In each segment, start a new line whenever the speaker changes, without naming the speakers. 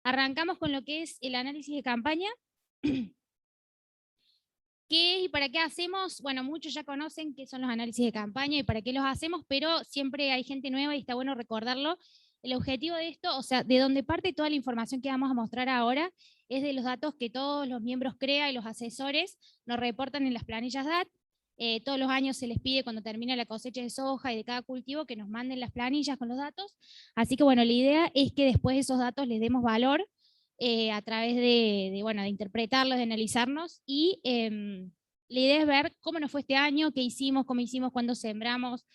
Arrancamos con lo que es el análisis de campaña. ¿Qué y para qué hacemos? Bueno, muchos ya conocen qué son los análisis de campaña y para qué los hacemos, pero siempre hay gente nueva y está bueno recordarlo. El objetivo de esto, o sea, de donde parte toda la información que vamos a mostrar ahora, es de los datos que todos los miembros CREA y los asesores nos reportan en las planillas DAT. Todos los años se les pide cuando termina la cosecha de soja y de cada cultivo que nos manden las planillas con los datos. Así que bueno, la idea es que después de esos datos les demos valor a través bueno, de interpretarlos, de analizarnos, y la idea es ver cómo nos fue este año, qué hicimos, cómo hicimos, cuándo sembramos,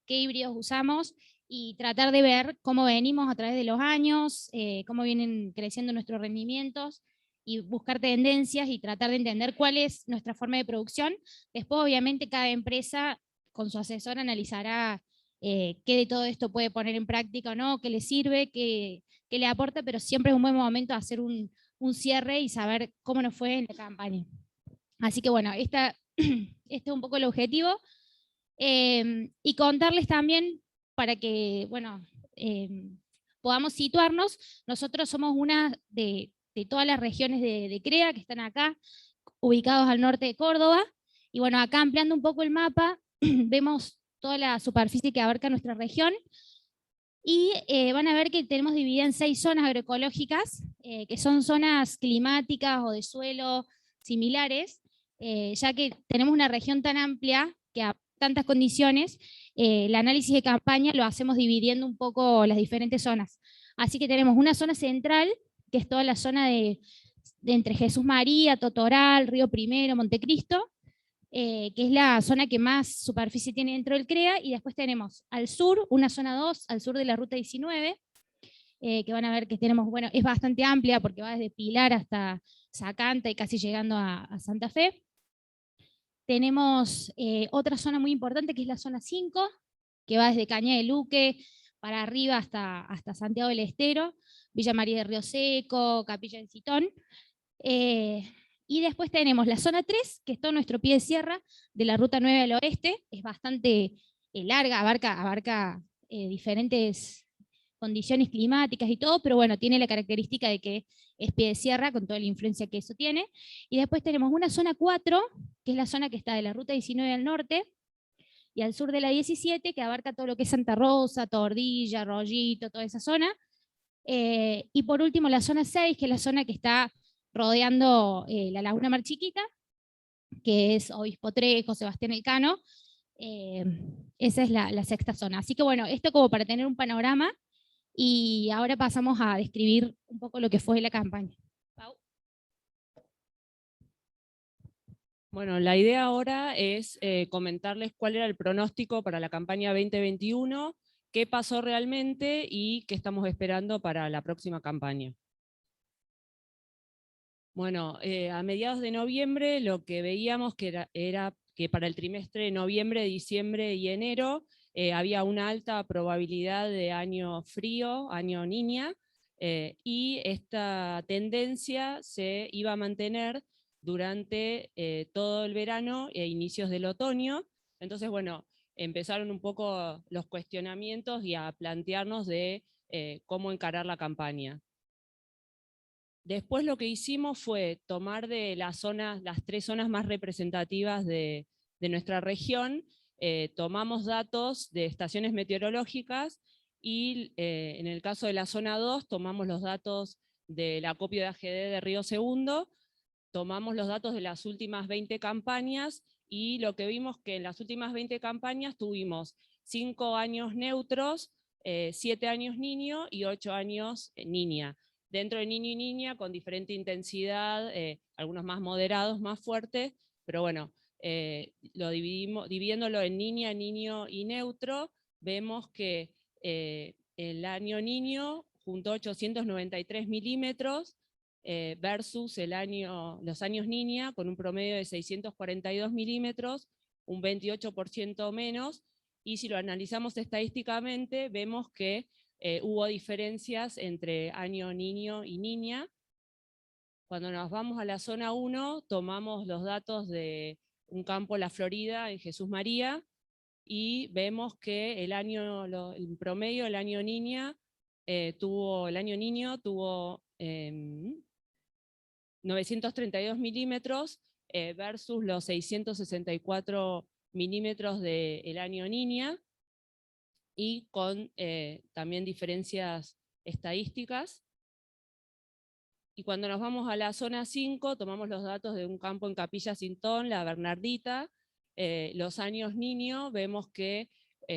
qué híbridos usamos, y tratar de ver cómo venimos a través de los años, cómo vienen creciendo nuestros rendimientos, y buscar tendencias y tratar de entender cuál es nuestra forma de producción. Después, obviamente, cada empresa con su asesor analizará qué de todo esto puede poner en práctica o no, qué le sirve, qué le aporta, pero siempre es un buen momento hacer un cierre y saber cómo nos fue en la campaña. Así que bueno, este es un poco el objetivo. Y contarles también para que, bueno, podamos situarnos. Nosotros somos una de todas las regiones de CREA que están acá, ubicados al norte de Córdoba. Y bueno, acá ampliando un poco el mapa, vemos toda la superficie que abarca nuestra región. Y van a ver que tenemos dividida en 6 zonas agroecológicas, que son zonas climáticas o de suelo similares, ya que tenemos una región tan amplia que a tantas condiciones, el análisis de campaña lo hacemos dividiendo un poco las diferentes zonas. Así que tenemos una zona central, que es toda la zona de entre Jesús María, Totoral, Río Primero, Montecristo, que es la zona que más superficie tiene dentro del CREA, y después tenemos al sur, una zona 2, al sur de la ruta 19, que van a ver que tenemos, bueno, es bastante amplia porque va desde Pilar hasta Zacanta y casi llegando a Santa Fe. Tenemos otra zona muy importante que es la zona 5, que va desde Cañada de Luque para arriba hasta Santiago del Estero, Villa María de Río Seco, Capilla del Citón. Y después tenemos la zona 3, que es todo nuestro pie de sierra de la ruta 9 al oeste. Es bastante larga, abarca diferentes condiciones climáticas y todo, pero bueno, tiene la característica de que es pie de sierra con toda la influencia que eso tiene. Y después tenemos una zona 4, que es la zona que está de la ruta 19 al norte y al sur de la 17, que abarca todo lo que es Santa Rosa, Tordilla, Rollito, toda esa zona. Y por último la zona 6, que es la zona que está rodeando la Laguna Mar Chiquita, que es Obispo Trejo, Sebastián Elcano. Esa es la sexta zona. Así que bueno, esto como para tener un panorama, y ahora pasamos a describir un poco lo que fue la campaña. Pau.
Bueno, la idea ahora es comentarles cuál era el pronóstico para la campaña 2021, qué pasó realmente y qué estamos esperando para la próxima campaña. Bueno, a mediados de noviembre lo que veíamos era que para el trimestre de noviembre, diciembre y enero había una alta probabilidad de año frío, año niña, y esta tendencia se iba a mantener durante todo el verano e inicios del otoño. Entonces, bueno, empezaron un poco los cuestionamientos y a plantearnos de cómo encarar la campaña. Después lo que hicimos fue tomar de las 3 zonas más representativas de nuestra región, tomamos datos de estaciones meteorológicas y en el caso de la zona 2 tomamos los datos del acopio de AGD de Río Segundo, tomamos los datos de las últimas 20 campañas y lo que vimos que en las últimas 20 campañas tuvimos 5 años neutros, 7 años niño y 8 años niña. Dentro de niño y niña con diferente intensidad, algunos más moderados, más fuertes, pero bueno, dividiéndolo en niña, niño y neutro, vemos que el año niño juntó 893 milímetros, versus los años niña con un promedio de 642 milímetros, un 28% menos, y si lo analizamos estadísticamente, vemos que hubo diferencias entre año niño y niña. Cuando nos vamos a la zona 1, tomamos los datos de un campo La Florida en Jesús María, y vemos que el promedio del año niño tuvo 932 milímetros versus los 664 milímetros del año Niña, y con también diferencias estadísticas. Y cuando nos vamos a la zona 5, tomamos los datos de un campo en Capilla Sintón, la Bernardita, los años Niño, vemos que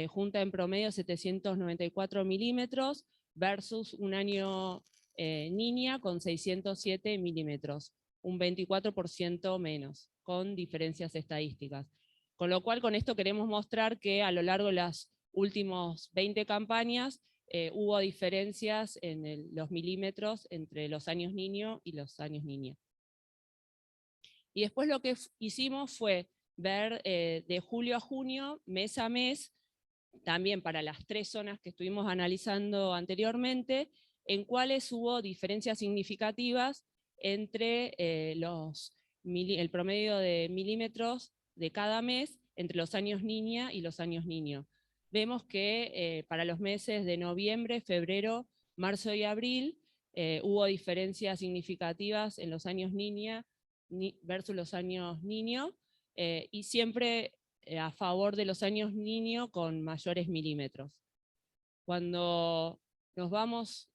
junta en promedio 794 milímetros versus un año Niña con 607 milímetros, un 24% menos, con diferencias estadísticas. Con lo cual, con esto queremos mostrar que a lo largo de las últimas 20 campañas hubo diferencias en los milímetros entre los años Niño y los años Niña. Y después lo que hicimos fue ver de julio a junio, mes a mes, también para las 3 zonas que estuvimos analizando anteriormente, en cuáles hubo diferencias significativas entre el promedio de milímetros de cada mes entre los años Niña y los años Niño. Vemos que para los meses de noviembre, febrero, marzo y abril hubo diferencias significativas en los años Niña versus los años Niño, y siempre a favor de los años Niño con mayores milímetros. Cuando nos vamos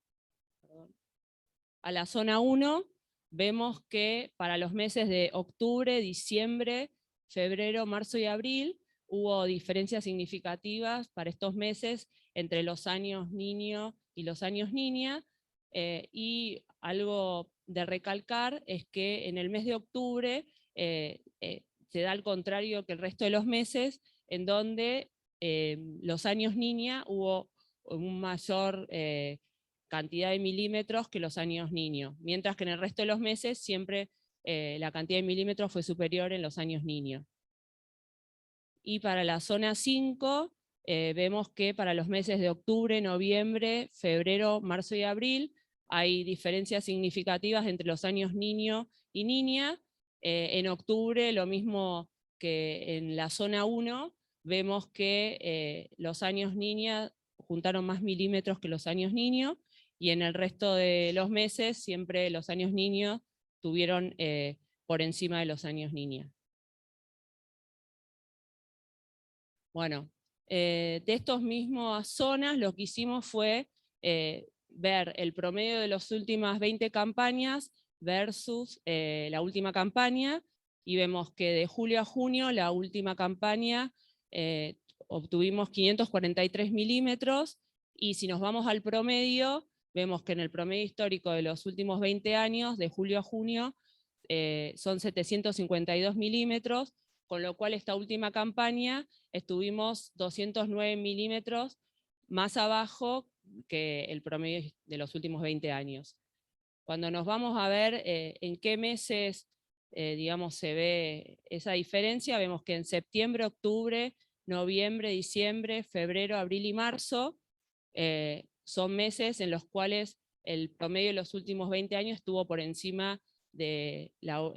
a la zona 1, vemos que para los meses de octubre, diciembre, febrero, marzo y abril, hubo diferencias significativas para estos meses entre los años Niño y los años Niña, y algo de recalcar es que en el mes de octubre se da al contrario que el resto de los meses, en donde los años Niña hubo un mayor cantidad de milímetros que los años Niño, mientras que en el resto de los meses siempre la cantidad de milímetros fue superior en los años Niño. Y para la zona 5 vemos que para los meses de octubre, noviembre, febrero, marzo y abril hay diferencias significativas entre los años Niño y Niña. En octubre, lo mismo que en la zona 1, vemos que los años Niña juntaron más milímetros que los años Niño, y en el resto de los meses siempre los años Niño tuvieron por encima de los años Niña. Bueno, de estas mismas zonas lo que hicimos fue ver el promedio de las últimas 20 campañas versus la última campaña, y vemos que de julio a junio, la última campaña, obtuvimos 543 milímetros, y si nos vamos al promedio, vemos que en el promedio histórico de los últimos 20 años, de julio a junio, son 752 milímetros, con lo cual esta última campaña estuvimos 209 milímetros más abajo que el promedio de los últimos 20 años. Cuando nos vamos a ver en qué meses digamos, se ve esa diferencia, vemos que en septiembre, octubre, noviembre, diciembre, febrero, abril y marzo son meses en los cuales el promedio de los últimos 20 años estuvo por encima de lo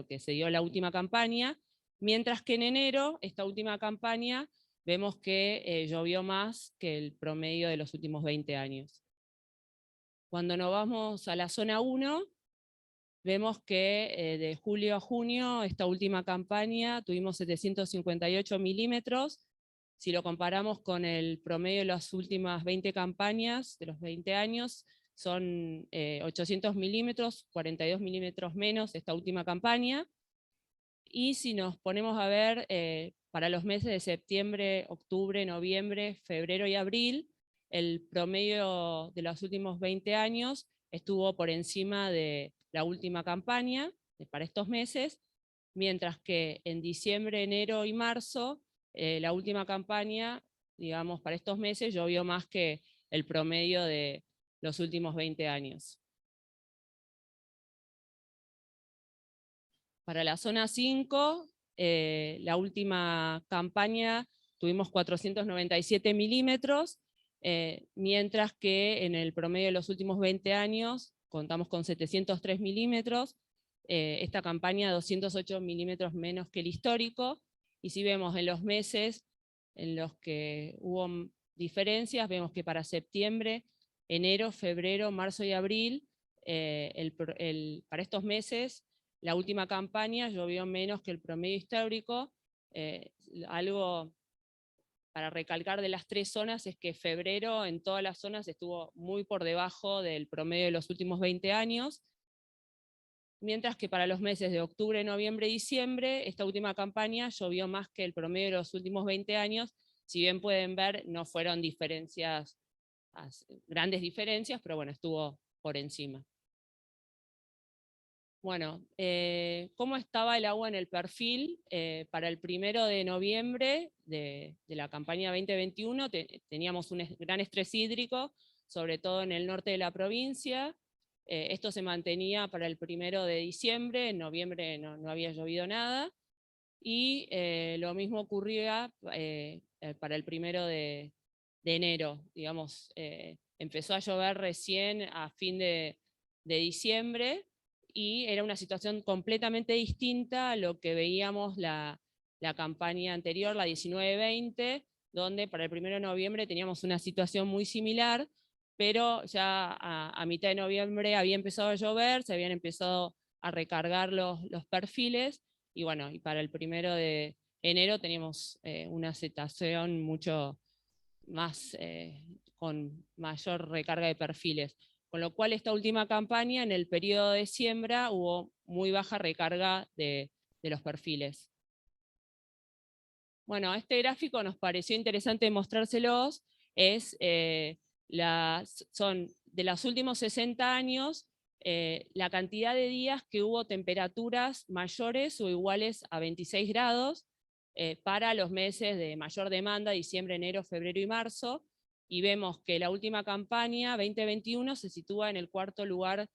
que se dio en la última campaña, mientras que en enero, esta última campaña, vemos que llovió más que el promedio de los últimos 20 años. Cuando nos vamos a la zona 1, vemos que de julio a junio, esta última campaña, tuvimos 758 milímetros. Si lo comparamos con el promedio de las últimas 20 campañas, de los 20 años, son 800 milímetros, 42 milímetros menos esta última campaña. Y si nos ponemos a ver para los meses de septiembre, octubre, noviembre, febrero y abril, el promedio de los últimos 20 años estuvo por encima de la última campaña para estos meses, mientras que en diciembre, enero y marzo, la última campaña, digamos, para estos meses llovió más que el promedio de los últimos 20 años. Para la zona 5, la última campaña tuvimos 497 milímetros, mientras que en el promedio de los últimos 20 años contamos con 703 milímetros, esta campaña 208 milímetros menos que el histórico, y si vemos en los meses en los que hubo diferencias, vemos que para septiembre enero, febrero, marzo y abril, para estos meses, la última campaña llovió menos que el promedio histórico. Algo para recalcar de las 3 zonas es que febrero en todas las zonas estuvo muy por debajo del promedio de los últimos 20 años, mientras que para los meses de octubre, noviembre y diciembre, esta última campaña llovió más que el promedio de los últimos 20 años. Si bien pueden ver, no fueron grandes diferencias, pero bueno, estuvo por encima. Bueno, ¿cómo estaba el agua en el perfil? Para el 1 de noviembre de la campaña 2021 teníamos un gran estrés hídrico, sobre todo en el norte de la provincia. Esto se mantenía para el 1 de diciembre, en noviembre no había llovido nada, y lo mismo ocurría para el 1 de enero, digamos, empezó a llover recién a fin de diciembre, y era una situación completamente distinta a lo que veíamos la campaña anterior, la 19-20, donde para el 1 de noviembre teníamos una situación muy similar, pero ya a mitad de noviembre había empezado a llover, se habían empezado a recargar los perfiles, y bueno, y para el 1 de enero teníamos una situación mucho más, con mayor recarga de perfiles. Con lo cual esta última campaña, en el periodo de siembra, hubo muy baja recarga de los perfiles. Bueno, este gráfico nos pareció interesante mostrárselos, son de los últimos 60 años, la cantidad de días que hubo temperaturas mayores o iguales a 26 grados para los meses de mayor demanda, diciembre, enero, febrero y marzo, y vemos que la última campaña, 2021, se sitúa en el 4.º lugar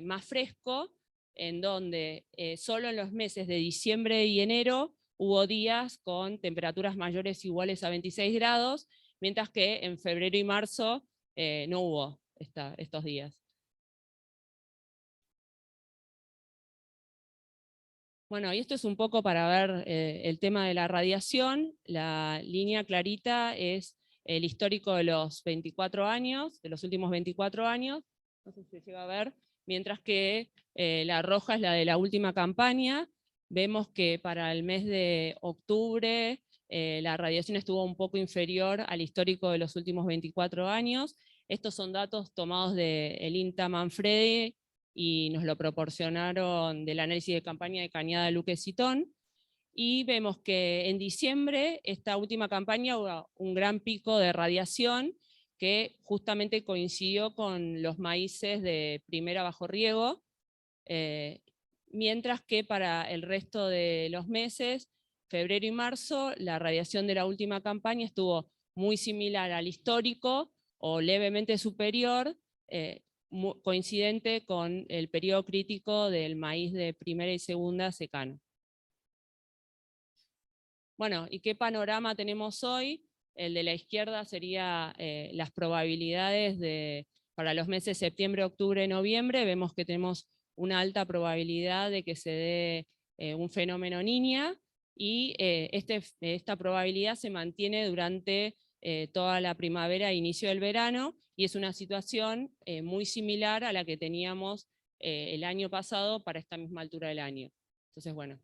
más fresco, en donde solo en los meses de diciembre y enero hubo días con temperaturas mayores o iguales a 26 grados, mientras que en febrero y marzo no hubo estos días. Bueno, y esto es un poco para ver el tema de la radiación. La línea clarita es el histórico de los 24 años, de los últimos 24 años, no sé si se llega a ver, mientras que la roja es la de la última campaña. Vemos que para el mes de octubre la radiación estuvo un poco inferior al histórico de los últimos 24 años. Estos son datos tomados del INTA Manfredi, y nos lo proporcionaron del análisis de campaña de Cañada, Luque, Citón, y vemos que en diciembre, esta última campaña, hubo un gran pico de radiación que justamente coincidió con los maíces de primera bajo riego, mientras que para el resto de los meses, febrero y marzo, la radiación de la última campaña estuvo muy similar al histórico o levemente superior, coincidente con el periodo crítico del maíz de primera y segunda secano. Bueno, ¿y qué panorama tenemos hoy? El de la izquierda sería las probabilidades para los meses septiembre, octubre, noviembre. Vemos que tenemos una alta probabilidad de que se dé un fenómeno Niña, y esta probabilidad se mantiene durante toda la primavera e inicio del verano, y es una situación muy similar a la que teníamos el año pasado para esta misma altura del año. Entonces, bueno,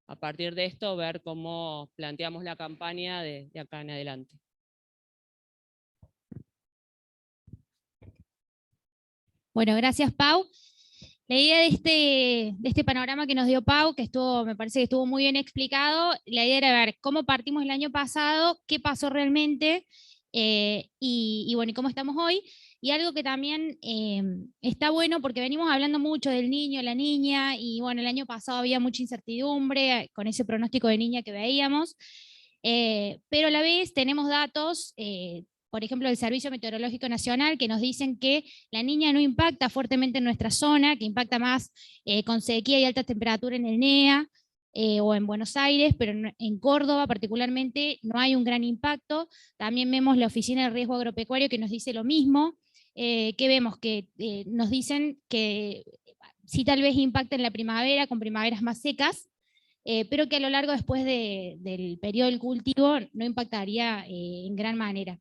a partir de esto, ver cómo planteamos la campaña de acá en adelante.
Bueno, gracias, Pau. La idea de este panorama que nos dio Pau, que me parece que estuvo muy bien explicado, la idea era ver cómo partimos el año pasado, qué pasó realmente, y bueno, y cómo estamos hoy. Y algo que también está bueno, porque venimos hablando mucho del niño, la niña, y bueno, el año pasado había mucha incertidumbre con ese pronóstico de niña que veíamos, pero a la vez tenemos datos, por ejemplo, del Servicio Meteorológico Nacional, que nos dicen que la niña no impacta fuertemente en nuestra zona, que impacta más con sequía y alta temperatura en el NEA o en Buenos Aires, pero en Córdoba particularmente no hay un gran impacto. También vemos la Oficina de Riesgo Agropecuario que nos dice lo mismo, que vemos que nos dicen que sí tal vez impacta en la primavera, con primaveras más secas, pero que a lo largo después del periodo del cultivo no impactaría en gran manera.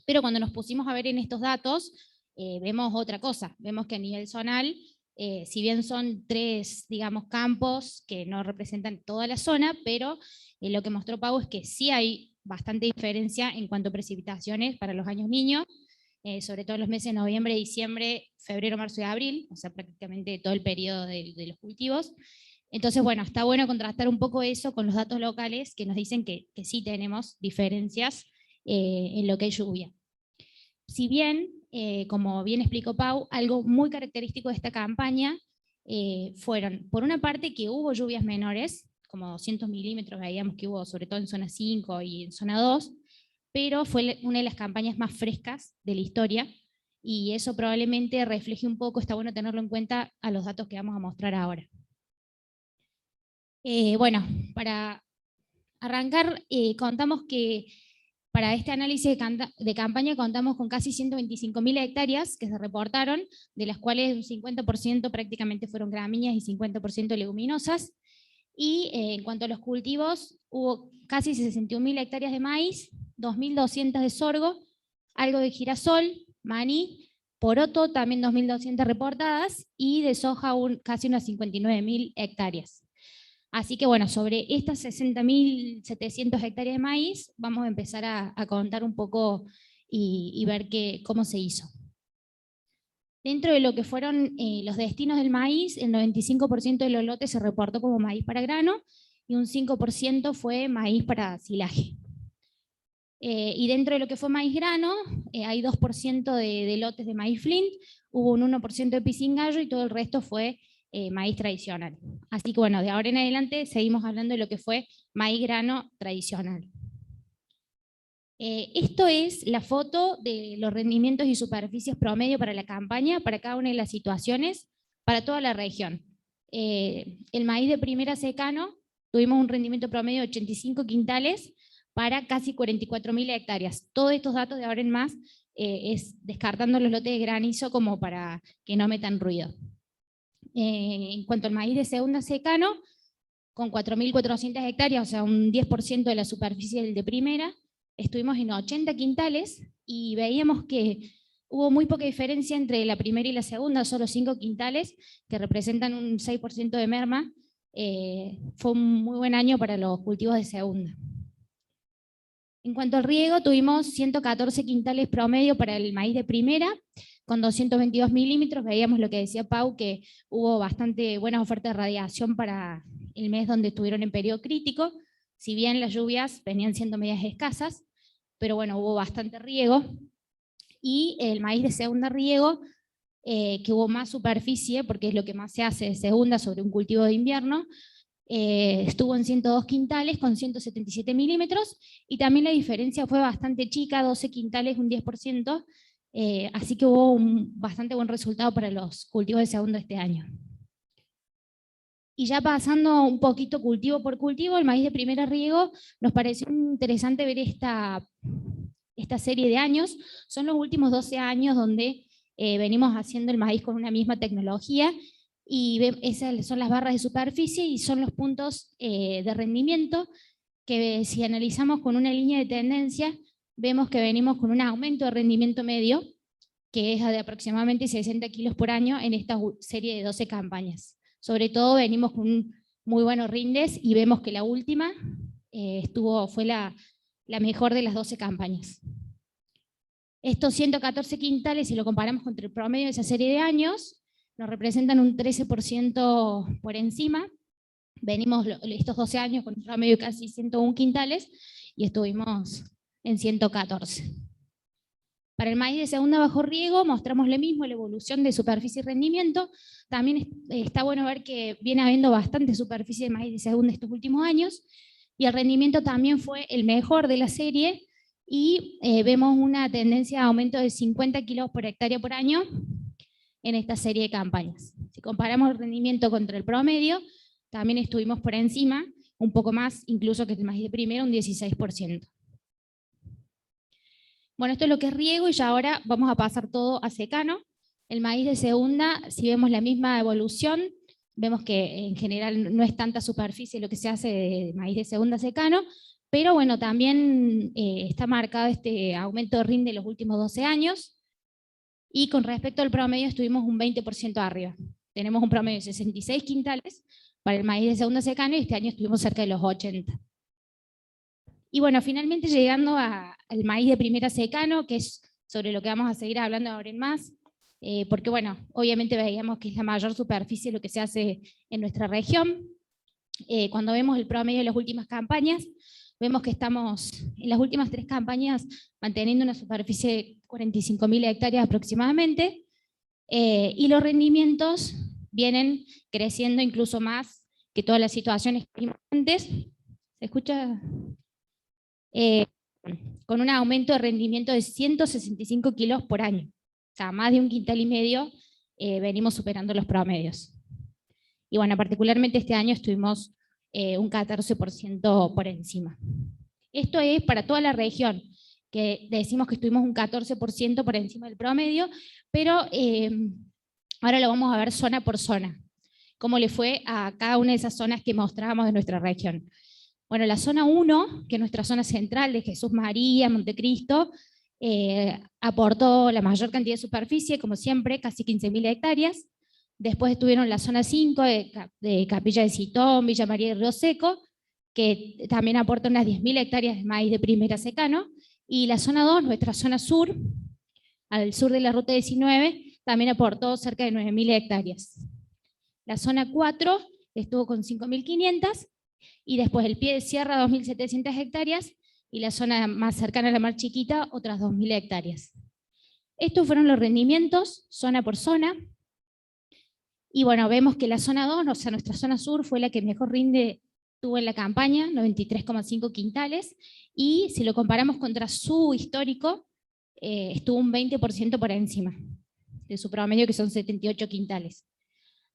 Pero cuando nos pusimos a ver en estos datos, vemos otra cosa, vemos que a nivel zonal, si bien son 3, digamos, campos que no representan toda la zona, pero lo que mostró Pau es que sí hay bastante diferencia en cuanto a precipitaciones para los años niños, sobre todo en los meses de noviembre, diciembre, febrero, marzo y abril, o sea, prácticamente todo el periodo de los cultivos. Entonces, bueno, está bueno contrastar un poco eso con los datos locales que nos dicen que sí tenemos diferencias en lo que es lluvia. Si bien, como bien explicó Pau, algo muy característico de esta campaña fueron, por una parte, que hubo lluvias menores, como 200 milímetros, veíamos que hubo sobre todo en zona 5 y en zona 2, pero fue una de las campañas más frescas de la historia, y eso probablemente refleje un poco, está bueno tenerlo en cuenta a los datos que vamos a mostrar ahora. Bueno, para arrancar, contamos que para este análisis de campaña contamos con casi 125.000 hectáreas que se reportaron, de las cuales un 50% prácticamente fueron gramíneas y 50% leguminosas. Y en cuanto a los cultivos, hubo casi 61.000 hectáreas de maíz, 2.200 de sorgo, algo de girasol, maní, poroto, también 2.200 reportadas, y de soja casi unas 59.000 hectáreas. Así que bueno, sobre estas 60.700 hectáreas de maíz, vamos a empezar a contar un poco y ver cómo se hizo. Dentro de lo que fueron los destinos del maíz, el 95% de los lotes se reportó como maíz para grano y un 5% fue maíz para silaje. Y dentro de lo que fue maíz grano, hay 2% de lotes de maíz flint, hubo un 1% de pisingallo y todo el resto fue maíz tradicional. Así que bueno, de ahora en adelante seguimos hablando de lo que fue maíz grano tradicional. Esto es la foto de los rendimientos y superficies promedio para la campaña, para cada una de las situaciones, para toda la región. El maíz de primera secano, tuvimos un rendimiento promedio de 85 quintales para casi 44.000 hectáreas. Todos estos datos de ahora en más es descartando los lotes de granizo como para que no metan ruido. En cuanto al maíz de segunda secano, con 4.400 hectáreas, o sea, un 10% de la superficie del de primera, estuvimos en 80 quintales y veíamos que hubo muy poca diferencia entre la primera y la segunda, solo 5 quintales, que representan un 6% de merma. Fue un muy buen año para los cultivos de segunda. En cuanto al riego, tuvimos 114 quintales promedio para el maíz de primera, con 222 milímetros. Veíamos lo que decía Pau, que hubo bastante buena oferta de radiación para el mes donde estuvieron en periodo crítico, si bien las lluvias venían siendo medias escasas, pero bueno, hubo bastante riego. Y el maíz de segunda riego, que hubo más superficie, porque es lo que más se hace de segunda sobre un cultivo de invierno, estuvo en 102 quintales con 177 milímetros, y también la diferencia fue bastante chica, 12 quintales, un 10%, así que hubo un bastante buen resultado para los cultivos de segundo este año. Y ya pasando un poquito cultivo por cultivo, el maíz de primera riego, nos pareció interesante ver esta serie de años. Son los últimos 12 años donde venimos haciendo el maíz con una misma tecnología, y esas son las barras de superficie y son los puntos de rendimiento que, si analizamos con una línea de tendencia, vemos que venimos con un aumento de rendimiento medio que es de aproximadamente 60 kilos por año en esta serie de 12 campañas. Sobre todo venimos con muy buenos rindes y vemos que la última fue la mejor de las 12 campañas. Estos 114 quintales, si lo comparamos contra el promedio de esa serie de años, nos representan un 13% por encima. Venimos estos 12 años con un promedio de casi 101 quintales y estuvimos en 114. Para el maíz de segunda bajo riego mostramos lo mismo, la evolución de superficie y rendimiento. También está bueno ver que viene habiendo bastante superficie de maíz de segunda estos últimos años, y el rendimiento también fue el mejor de la serie, y vemos una tendencia de aumento de 50 kilos por hectárea por año en esta serie de campañas. Si comparamos el rendimiento contra el promedio, también estuvimos por encima, un poco más incluso que el maíz de primera, un 16%. Bueno, esto es lo que es riego, y ya ahora vamos a pasar todo a secano. El maíz de segunda, si vemos la misma evolución, vemos que en general no es tanta superficie lo que se hace de maíz de segunda a secano, pero bueno, también está marcado este aumento de rinde en los últimos 12 años. y con respecto al promedio estuvimos un 20% arriba. Tenemos un promedio de 66 quintales para el maíz de segunda secano y este año estuvimos cerca de los 80. Y bueno, finalmente llegando al maíz de primera secano, que es sobre lo que vamos a seguir hablando ahora en más, porque bueno, obviamente veíamos que es la mayor superficie de lo que se hace en nuestra región. Cuando vemos el promedio de las últimas campañas, vemos que estamos en las últimas 3 campañas manteniendo una superficie de 45.000 hectáreas aproximadamente, y los rendimientos vienen creciendo incluso más que todas las situaciones que vimos antes. ¿Se escucha? Con un aumento de rendimiento de 165 kilos por año. O sea, más de 1,5 quintales venimos superando los promedios. Y bueno, particularmente este año estuvimos un 14% por encima. Esto es para toda la región, que decimos que estuvimos un 14% por encima del promedio, pero ahora lo vamos a ver zona por zona, cómo le fue a cada una de esas zonas que mostrábamos de nuestra región. Bueno, la zona 1, que es nuestra zona central de Jesús María, Montecristo, aportó la mayor cantidad de superficie, como siempre, casi 15.000 hectáreas. Después estuvieron la zona 5 de Capilla de Citón, Villa María y Río Seco, que también aporta unas 10.000 hectáreas de maíz de primera secano. Y la zona 2, nuestra zona sur, al sur de la ruta 19, también aportó cerca de 9.000 hectáreas. La zona 4 estuvo con 5.500, y después el pie de sierra 2.700 hectáreas, y la zona más cercana a la Mar Chiquita otras 2.000 hectáreas. Estos fueron los rendimientos, zona por zona, y bueno, vemos que la zona 2, o sea, nuestra zona sur, fue la que mejor rinde tuvo en la campaña, 93,5 quintales, y si lo comparamos contra su histórico, estuvo un 20% por encima de su promedio, que son 78 quintales.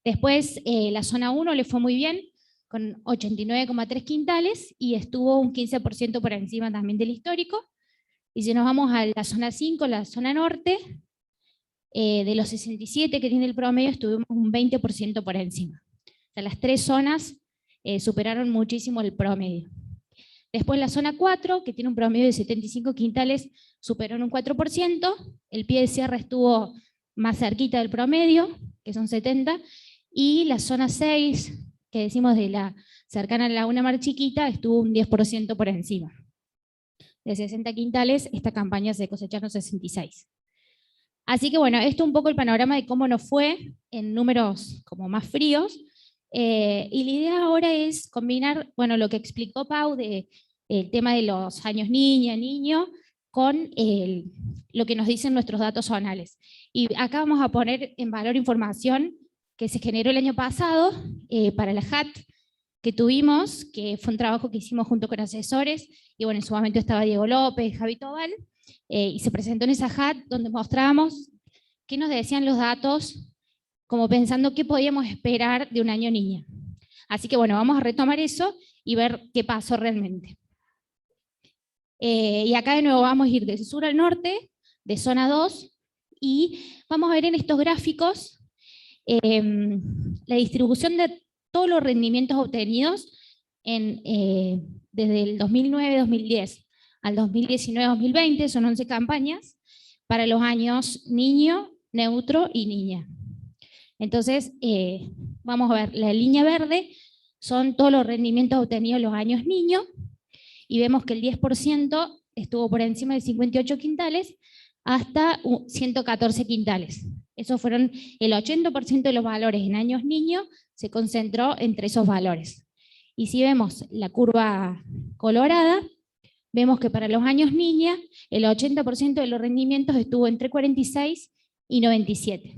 Después, la zona 1 le fue muy bien, con 89,3 quintales, y estuvo un 15% por encima también del histórico. Y si nos vamos a la zona 5, la zona norte, de los 67 que tiene el promedio, estuvimos un 20% por encima. O sea, las 3 zonas superaron muchísimo el promedio. Después la zona 4, que tiene un promedio de 75 quintales, superó en un 4%, el pie de sierra estuvo más cerquita del promedio, que son 70, y la zona 6, que decimos de la cercana a la Laguna Mar Chiquita, estuvo un 10% por encima. De 60 quintales, esta campaña se cosecharon 66. Así que bueno, esto es un poco el panorama de cómo nos fue en números como más fríos, y la idea ahora es combinar, bueno, lo que explicó Pau del tema de los años niño, con lo que nos dicen nuestros datos zonales. Y acá vamos a poner en valor información que se generó el año pasado para la JAT que tuvimos, que fue un trabajo que hicimos junto con asesores, y bueno, en su momento estaba Diego López, Javi Tobal, y se presentó en esa JAT donde mostrábamos qué nos decían los datos, como pensando qué podíamos esperar de un año niña. Así que bueno, vamos a retomar eso y ver qué pasó realmente. Y acá de nuevo vamos a ir del sur al norte, de zona 2, y vamos a ver en estos gráficos la distribución de todos los rendimientos obtenidos desde el 2009-2010 al 2019-2020, son 11 campañas, para los años niño, neutro y niña. Entonces, vamos a ver, la línea verde son todos los rendimientos obtenidos en los años niño, y vemos que el 10% estuvo por encima de 58 quintales hasta 114 quintales. Esos fueron el 80% de los valores en años niño, se concentró entre esos valores. Y si vemos la curva colorada, vemos que para los años niña, el 80% de los rendimientos estuvo entre 46 y 97.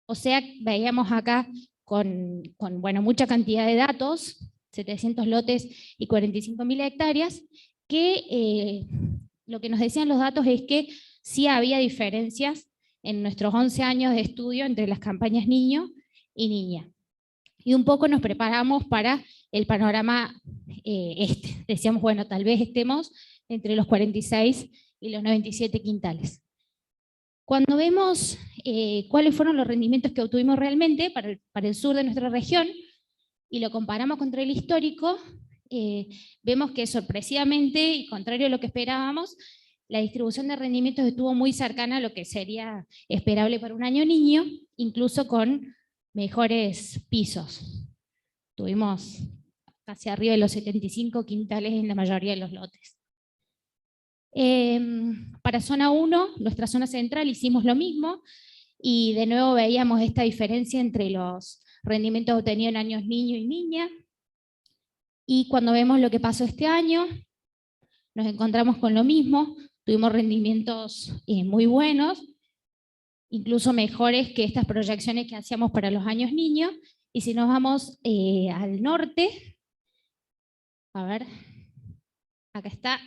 O sea, veíamos acá con bueno, mucha cantidad de datos, 700 lotes y 45.000 hectáreas, que lo que nos decían los datos es que sí había diferencias en nuestros 11 años de estudio entre las campañas niño y niña. Y un poco nos preparamos para el panorama Decíamos, bueno, tal vez estemos entre los 46 y los 97 quintales. Cuando vemos cuáles fueron los rendimientos que obtuvimos realmente para el sur de nuestra región, y lo comparamos contra el histórico, vemos que sorpresivamente, y contrario a lo que esperábamos, la distribución de rendimientos estuvo muy cercana a lo que sería esperable para un año niño, incluso con mejores pisos. Tuvimos casi arriba de los 75 quintales en la mayoría de los lotes. Para zona 1, nuestra zona central, hicimos lo mismo, y de nuevo veíamos esta diferencia entre los rendimientos obtenidos en años niño y niña. Y cuando vemos lo que pasó este año, nos encontramos con lo mismo. Tuvimos rendimientos muy buenos, incluso mejores que estas proyecciones que hacíamos para los años niños. Y si nos vamos al norte, a ver, acá está,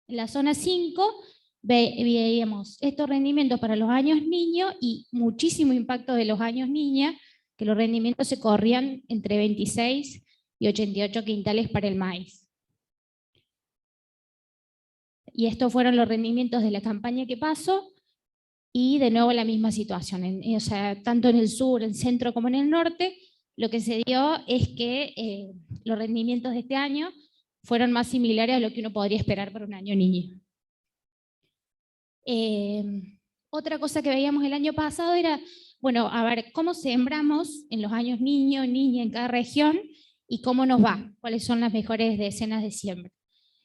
en la zona 5, veíamos estos rendimientos para los años niños y muchísimo impacto de los años niña, que los rendimientos se corrían entre 26 y 88 quintales para el maíz. Y estos fueron los rendimientos de la campaña que pasó, y de nuevo la misma situación, o sea, tanto en el sur, en el centro como en el norte, lo que se dio es que los rendimientos de este año fueron más similares a lo que uno podría esperar para un año niño. Otra cosa que veíamos el año pasado era, bueno, a ver, cómo sembramos en los años niño, niña en cada región, y cómo nos va, cuáles son las mejores decenas de siembra.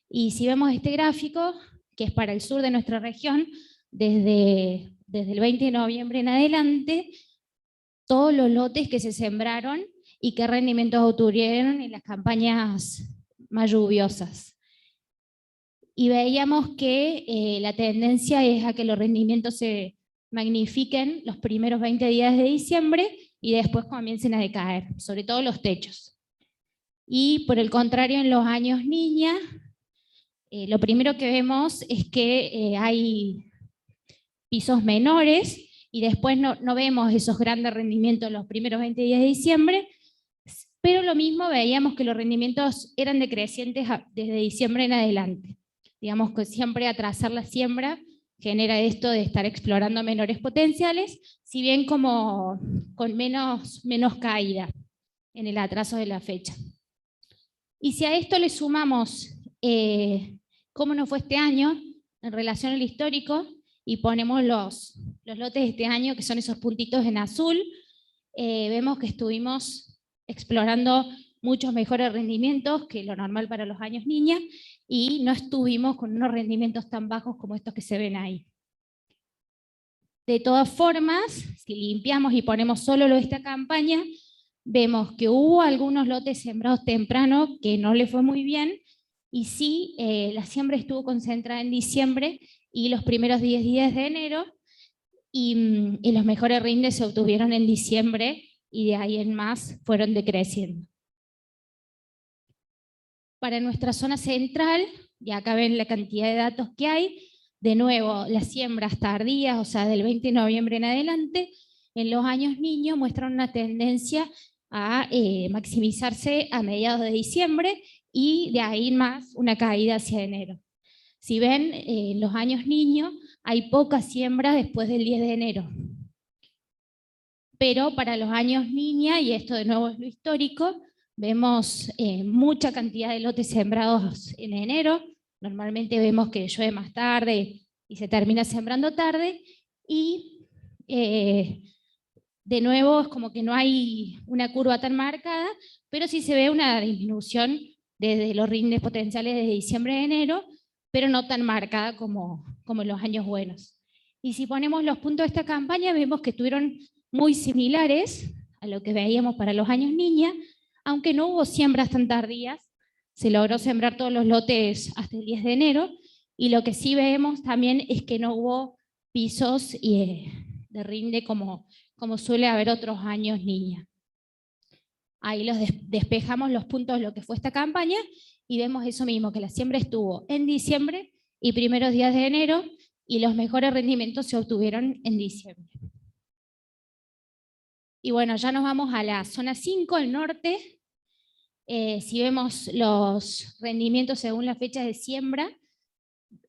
Y si vemos este gráfico, que es para el sur de nuestra región, desde el 20 de noviembre en adelante, todos los lotes que se sembraron y qué rendimientos obtuvieron en las campañas más lluviosas. Y veíamos que la tendencia es a que los rendimientos se magnifiquen los primeros 20 días de diciembre y después comiencen a decaer, sobre todo los techos. Y por el contrario, en los años niña, lo primero que vemos es que hay pisos menores, y después no vemos esos grandes rendimientos los primeros 20 días de diciembre, pero lo mismo veíamos que los rendimientos eran decrecientes desde diciembre en adelante. Digamos que siempre atrasar la siembra genera esto de estar explorando menores potenciales, si bien como con menos caída en el atraso de la fecha. Y si a esto le sumamos cómo nos fue este año en relación al histórico, y ponemos los lotes de este año, que son esos puntitos en azul, vemos que estuvimos explorando muchos mejores rendimientos que lo normal para los años niña, y no estuvimos con unos rendimientos tan bajos como estos que se ven ahí. De todas formas, si limpiamos y ponemos solo lo de esta campaña, vemos que hubo algunos lotes sembrados temprano que no le fue muy bien, y sí, la siembra estuvo concentrada en diciembre y los primeros 10 días de enero, y los mejores rindes se obtuvieron en diciembre, y de ahí en más fueron decreciendo. Para nuestra zona central, y acá ven la cantidad de datos que hay, de nuevo las siembras tardías, o sea del 20 de noviembre en adelante, en los años niños muestran una tendencia a maximizarse a mediados de diciembre, y de ahí en más una caída hacia enero. Si ven, en los años niños hay poca siembra después del 10 de enero. Pero para los años niña, y esto de nuevo es lo histórico, vemos mucha cantidad de lotes sembrados en enero. Normalmente vemos que llueve más tarde y se termina sembrando tarde, y de nuevo es como que no hay una curva tan marcada, pero sí se ve una disminución desde los rindes potenciales de diciembre a enero, pero no tan marcada como en los años buenos. Y si ponemos los puntos de esta campaña, vemos que estuvieron muy similares a lo que veíamos para los años niña, aunque no hubo siembras tan tardías, se logró sembrar todos los lotes hasta el 10 de enero, y lo que sí vemos también es que no hubo pisos de rinde como suele haber otros años niña. Ahí los despejamos los puntos de lo que fue esta campaña, y vemos eso mismo, que la siembra estuvo en diciembre y primeros días de enero, y los mejores rendimientos se obtuvieron en diciembre. Y bueno, ya nos vamos a la zona 5, el norte. Si vemos los rendimientos según la fecha de siembra,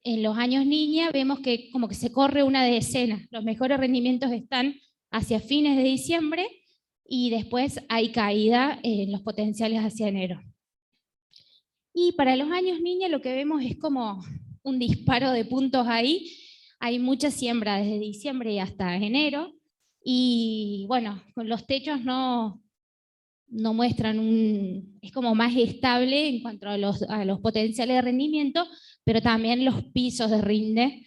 en los años niña vemos que como que se corre una decena. Los mejores rendimientos están hacia fines de diciembre, y después hay caída en los potenciales hacia enero. Y para los años niña lo que vemos es como un disparo de puntos ahí. Hay mucha siembra desde diciembre y hasta enero, y bueno, con los techos no muestran es como más estable en cuanto a los potenciales de rendimiento, pero también los pisos de rinde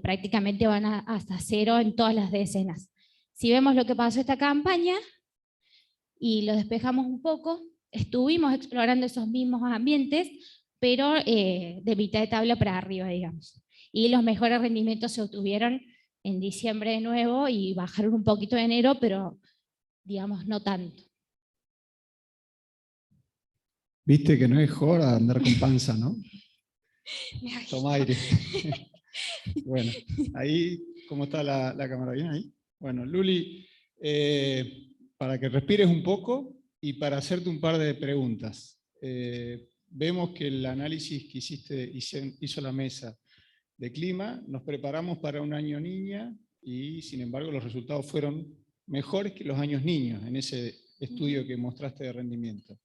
prácticamente van hasta cero en todas las decenas. Si vemos lo que pasó esta campaña y lo despejamos un poco, estuvimos explorando esos mismos ambientes, pero de mitad de tabla para arriba, digamos. Y los mejores rendimientos se obtuvieron en diciembre de nuevo y bajaron un poquito en enero, pero digamos no tanto.
Viste que no es joda andar con panza, ¿no? Toma aire. Bueno, ahí, ¿cómo está la cámara? ¿Bien ahí? Bueno, Luli, para que respires un poco y para hacerte un par de preguntas. Vemos que el análisis que hizo la mesa de clima, nos preparamos para un año niña y sin embargo los resultados fueron mejores que los años niños en ese estudio que mostraste de rendimiento.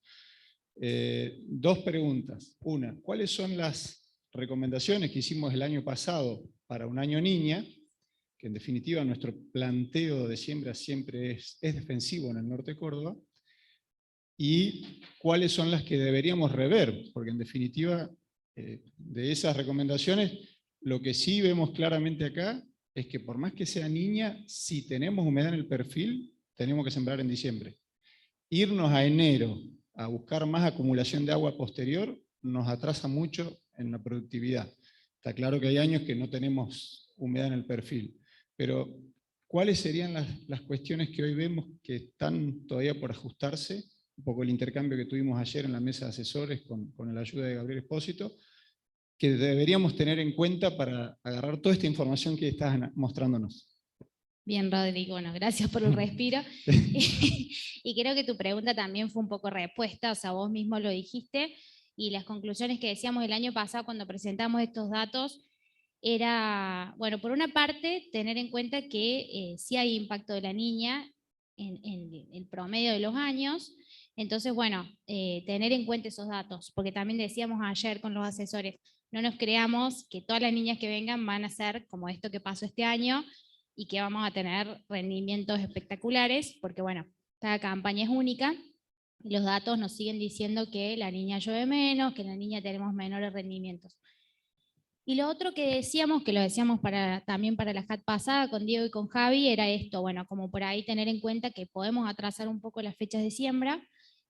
Dos preguntas. Una, ¿cuáles son las recomendaciones que hicimos el año pasado para un año niña? Que en definitiva nuestro planteo de siembra siempre es defensivo en el norte de Córdoba. Y cuáles son las que deberíamos rever, porque en definitiva de esas recomendaciones, lo que sí vemos claramente acá es que por más que sea niña, si tenemos humedad en el perfil, tenemos que sembrar en diciembre. Irnos a enero a buscar más acumulación de agua posterior nos atrasa mucho en la productividad. Está claro que hay años que no tenemos humedad en el perfil, pero ¿cuáles serían las cuestiones que hoy vemos que están todavía por ajustarse? Un poco el intercambio que tuvimos ayer en la mesa de asesores con la ayuda de Gabriel Espósito, que deberíamos tener en cuenta para agarrar toda esta información que estás mostrándonos.
Bien, Rodrigo, bueno, gracias por el respiro. Y creo que tu pregunta también fue un poco respuesta, o sea, vos mismo lo dijiste, y las conclusiones que decíamos el año pasado cuando presentamos estos datos era, bueno, por una parte, tener en cuenta que sí hay impacto de la niña en el promedio de los años. Entonces, bueno, tener en cuenta esos datos, porque también decíamos ayer con los asesores, no nos creamos que todas las niñas que vengan van a ser como esto que pasó este año y que vamos a tener rendimientos espectaculares, porque bueno, cada campaña es única, y los datos nos siguen diciendo que la niña llueve menos, que la niña tenemos menores rendimientos. Y lo otro que decíamos, que lo decíamos también para la JAT pasada con Diego y con Javi, era esto, bueno, como por ahí tener en cuenta que podemos atrasar un poco las fechas de siembra,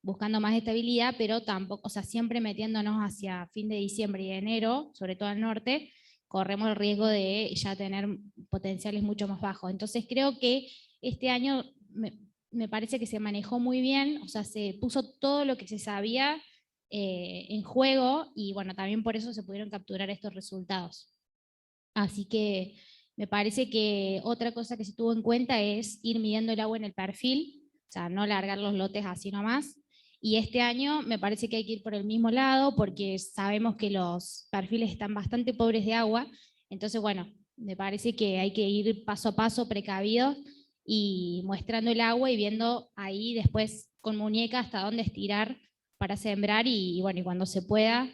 buscando más estabilidad, pero tampoco, o sea, siempre metiéndonos hacia fin de diciembre y enero, sobre todo al norte, corremos el riesgo de ya tener potenciales mucho más bajos. Entonces creo que este año me parece que se manejó muy bien, o sea, se puso todo lo que se sabía en juego, y bueno, también por eso se pudieron capturar estos resultados. Así que me parece que otra cosa que se tuvo en cuenta es ir midiendo el agua en el perfil, o sea, no largar los lotes así nomás. Y este año me parece que hay que ir por el mismo lado, porque sabemos que los perfiles están bastante pobres de agua. Entonces, bueno, me parece que hay que ir paso a paso, precavidos, y mostrando el agua y viendo ahí después con muñeca hasta dónde estirar para sembrar, y bueno, y cuando se pueda,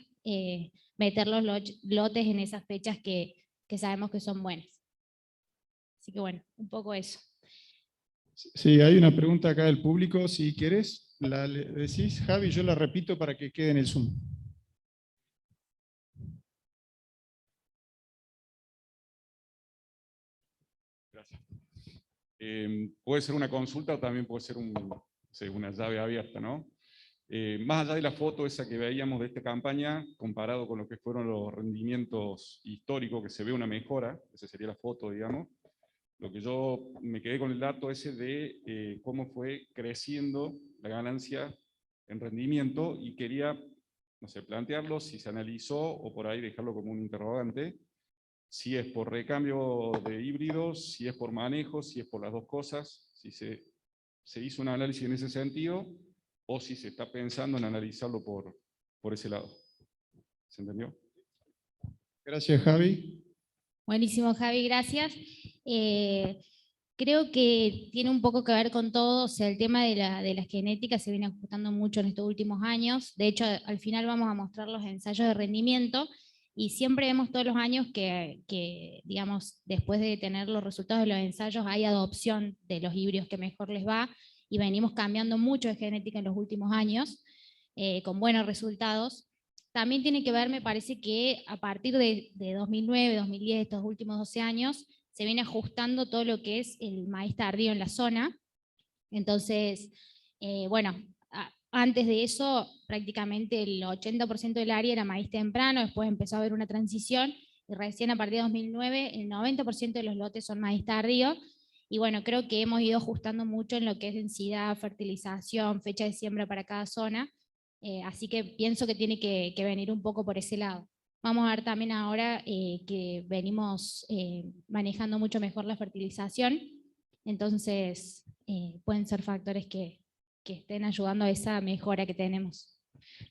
meter los lotes en esas fechas que sabemos que son buenas. Así que bueno, un poco eso.
Sí, hay una pregunta acá del público, si quieres, la decís, Javi, yo la repito para que quede en el Zoom.
Gracias. Puede ser una consulta o también puede ser una llave abierta, ¿no? Más allá de la foto esa que veíamos de esta campaña, comparado con lo que fueron los rendimientos históricos, que se ve una mejora, esa sería la foto, digamos. Lo que yo me quedé con el dato ese de cómo fue creciendo la ganancia en rendimiento, y quería, no sé, plantearlo, si se analizó o por ahí dejarlo como un interrogante, si es por recambio de híbridos, si es por manejo, si es por las dos cosas, si se hizo un análisis en ese sentido, o si se está pensando en analizarlo por ese lado. ¿Se entendió?
Gracias, Javi.
Buenísimo, Javi, gracias. Creo que tiene un poco que ver con todo, o sea, el tema de la genética se viene ajustando mucho en estos últimos años. De hecho, al final vamos a mostrar los ensayos de rendimiento, y siempre vemos todos los años que, digamos, después de tener los resultados de los ensayos hay adopción de los híbridos que mejor les va, y venimos cambiando mucho de genética en los últimos años, con buenos resultados. También tiene que ver, me parece que a partir de 2009, 2010, estos últimos 12 años, se viene ajustando todo lo que es el maíz tardío en la zona. Entonces, bueno, antes de eso prácticamente el 80% del área era maíz temprano, después empezó a haber una transición, y recién a partir de 2009 el 90% de los lotes son maíz tardío, y bueno, creo que hemos ido ajustando mucho en lo que es densidad, fertilización, fecha de siembra para cada zona, así que pienso que tiene que venir un poco por ese lado. Vamos a ver también ahora que venimos manejando mucho mejor la fertilización, entonces pueden ser factores que estén ayudando a esa mejora que tenemos.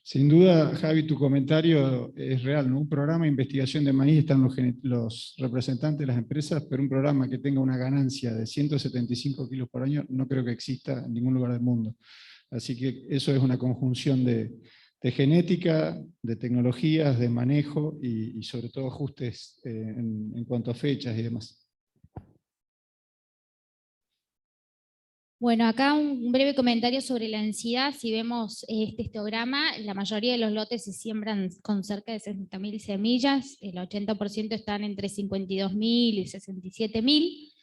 Sin duda, Javi, tu comentario es real, ¿no? Un programa de investigación de maíz, están los representantes de las empresas, pero un programa que tenga una ganancia de 175 kilos por año no creo que exista en ningún lugar del mundo. Así que eso es una conjunción de genética, de tecnologías, de manejo y sobre todo ajustes en cuanto a fechas y demás.
Bueno, acá un breve comentario sobre la densidad. Si vemos este histograma, la mayoría de los lotes se siembran con cerca de 60.000 semillas, el 80% están entre 52.000 y 67.000.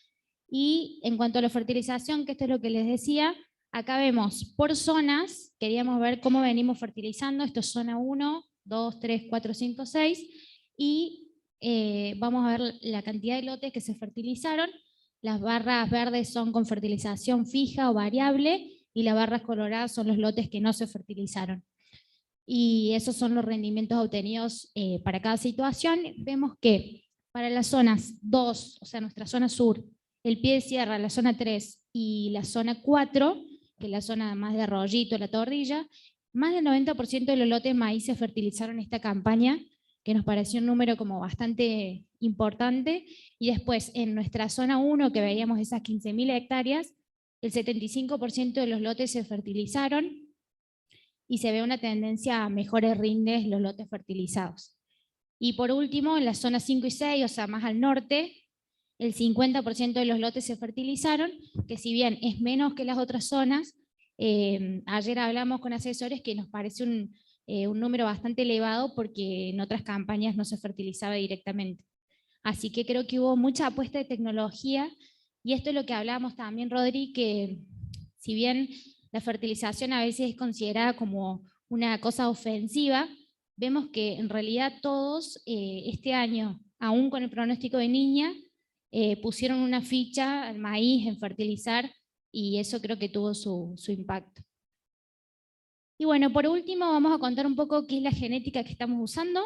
Y en cuanto a la fertilización, que esto es lo que les decía, acá vemos por zonas, queríamos ver cómo venimos fertilizando, esto es zona 1, 2, 3, 4, 5, 6, y vamos a ver la cantidad de lotes que se fertilizaron. Las barras verdes son con fertilización fija o variable, y las barras coloradas son los lotes que no se fertilizaron. Y esos son los rendimientos obtenidos para cada situación. Vemos que para las zonas 2, o sea, nuestra zona sur, el pie de sierra, la zona 3 y la zona 4, que es la zona más de Arroyito, la Torrilla, más del 90% de los lotes de maíz se fertilizaron en esta campaña, que nos pareció un número como bastante importante. Y después, en nuestra zona 1, que veíamos esas 15.000 hectáreas, el 75% de los lotes se fertilizaron, y se ve una tendencia a mejores rindes los lotes fertilizados. Y por último, en la zona 5 y 6, o sea, más al norte, el 50% de los lotes se fertilizaron, que si bien es menos que las otras zonas, ayer hablamos con asesores que nos parece un número bastante elevado, porque en otras campañas no se fertilizaba directamente. Así que creo que hubo mucha apuesta de tecnología, y esto es lo que hablábamos también, Rodri, que si bien la fertilización a veces es considerada como una cosa ofensiva, vemos que en realidad todos este año, aún con el pronóstico de niña, pusieron una ficha al maíz en fertilizar, y eso creo que tuvo su impacto. Y bueno, por último vamos a contar un poco qué es la genética que estamos usando,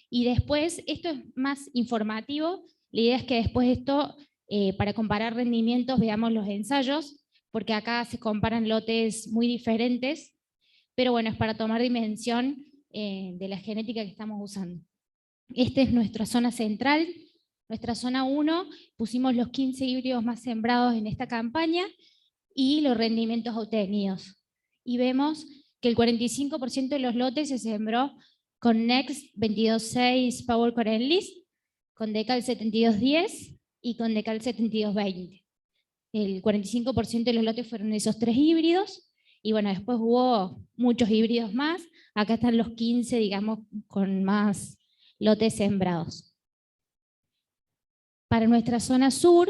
y después, esto es más informativo, la idea es que después de esto, para comparar rendimientos, veamos los ensayos, porque acá se comparan lotes muy diferentes, pero bueno, es para tomar dimensión de la genética que estamos usando. Esta es nuestra zona central, nuestra zona 1, pusimos los 15 híbridos más sembrados en esta campaña y los rendimientos obtenidos. Y vemos que el 45% de los lotes se sembró con Next 22.6 Power Core Enlist, con Decal 7210 y con Decal 7220. El 45% de los lotes fueron esos 3 híbridos, y bueno, después hubo muchos híbridos más. Acá están los 15, digamos, con más lotes sembrados. Para nuestra zona sur,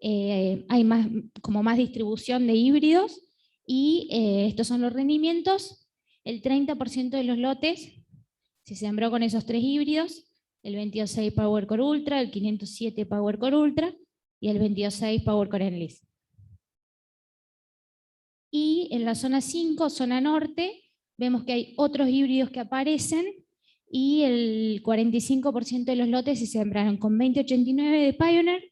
hay más distribución de híbridos, y estos son los rendimientos. El 30% de los lotes se sembró con esos 3 híbridos, el 22.6 Power Core Ultra, el 507 Power Core Ultra y el 22.6 Power Core Enlist. Y en la zona 5, zona norte, vemos que hay otros híbridos que aparecen, y el 45% de los lotes se sembraron con 2089 de Pioneer,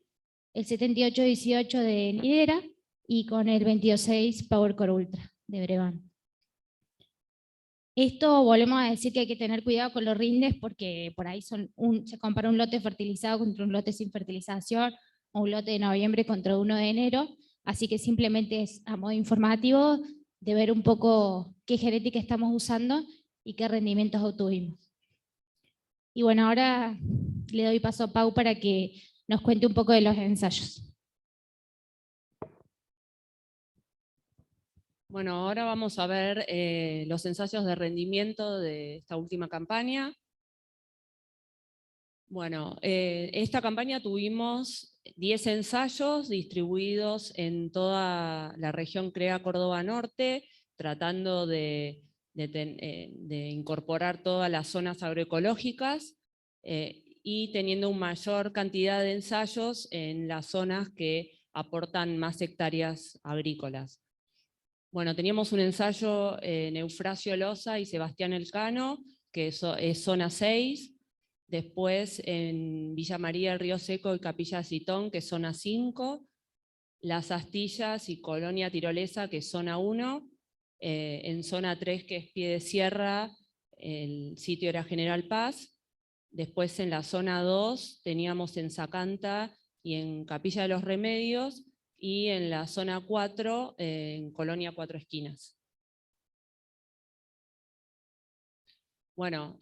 el 7818 de Nidera y con el 22.6 Power Core Ultra de Brevant. Esto volvemos a decir que hay que tener cuidado con los rindes, porque por ahí se compara un lote fertilizado contra un lote sin fertilización, o un lote de noviembre contra uno de enero, así que simplemente es a modo informativo de ver un poco qué genética estamos usando y qué rendimientos obtuvimos. Y bueno, ahora le doy paso a Pau para que nos cuente un poco de los ensayos.
Bueno, ahora vamos a ver los ensayos de rendimiento de esta última campaña. Bueno, esta campaña tuvimos 10 ensayos distribuidos en toda la región CREA Córdoba Norte, tratando de incorporar todas las zonas agroecológicas y teniendo una mayor cantidad de ensayos en las zonas que aportan más hectáreas agrícolas. Bueno, teníamos un ensayo en Eufrasio Loza y Sebastián Elcano, que es zona 6, después en Villa María, el Río Seco y Capilla Citón, que es zona 5, Las Astillas y Colonia Tirolesa, que es zona 1, en zona 3, que es Pie de Sierra, el sitio era General Paz, después en la zona 2 teníamos en Zacanta y en Capilla de los Remedios, y en la zona 4, en Colonia Cuatro Esquinas. Bueno,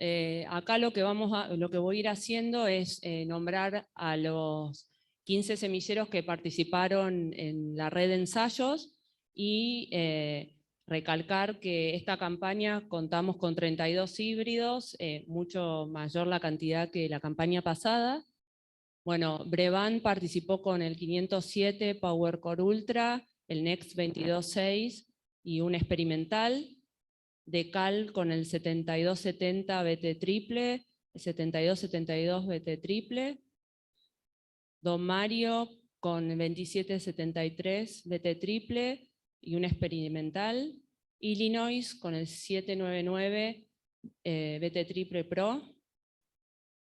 acá lo que voy a ir haciendo es nombrar a los 15 semilleros que participaron en la red de ensayos y recalcar que esta campaña contamos con 32 híbridos, mucho mayor la cantidad que la campaña pasada. Bueno, Brevan participó con el 507 PowerCore Ultra, el Next 22.6 y un experimental. Decal con el 7270 BT triple, el 7272 BT triple. Don Mario con el 2773 BT triple y un experimental. Illinois con el 799 BT triple Pro.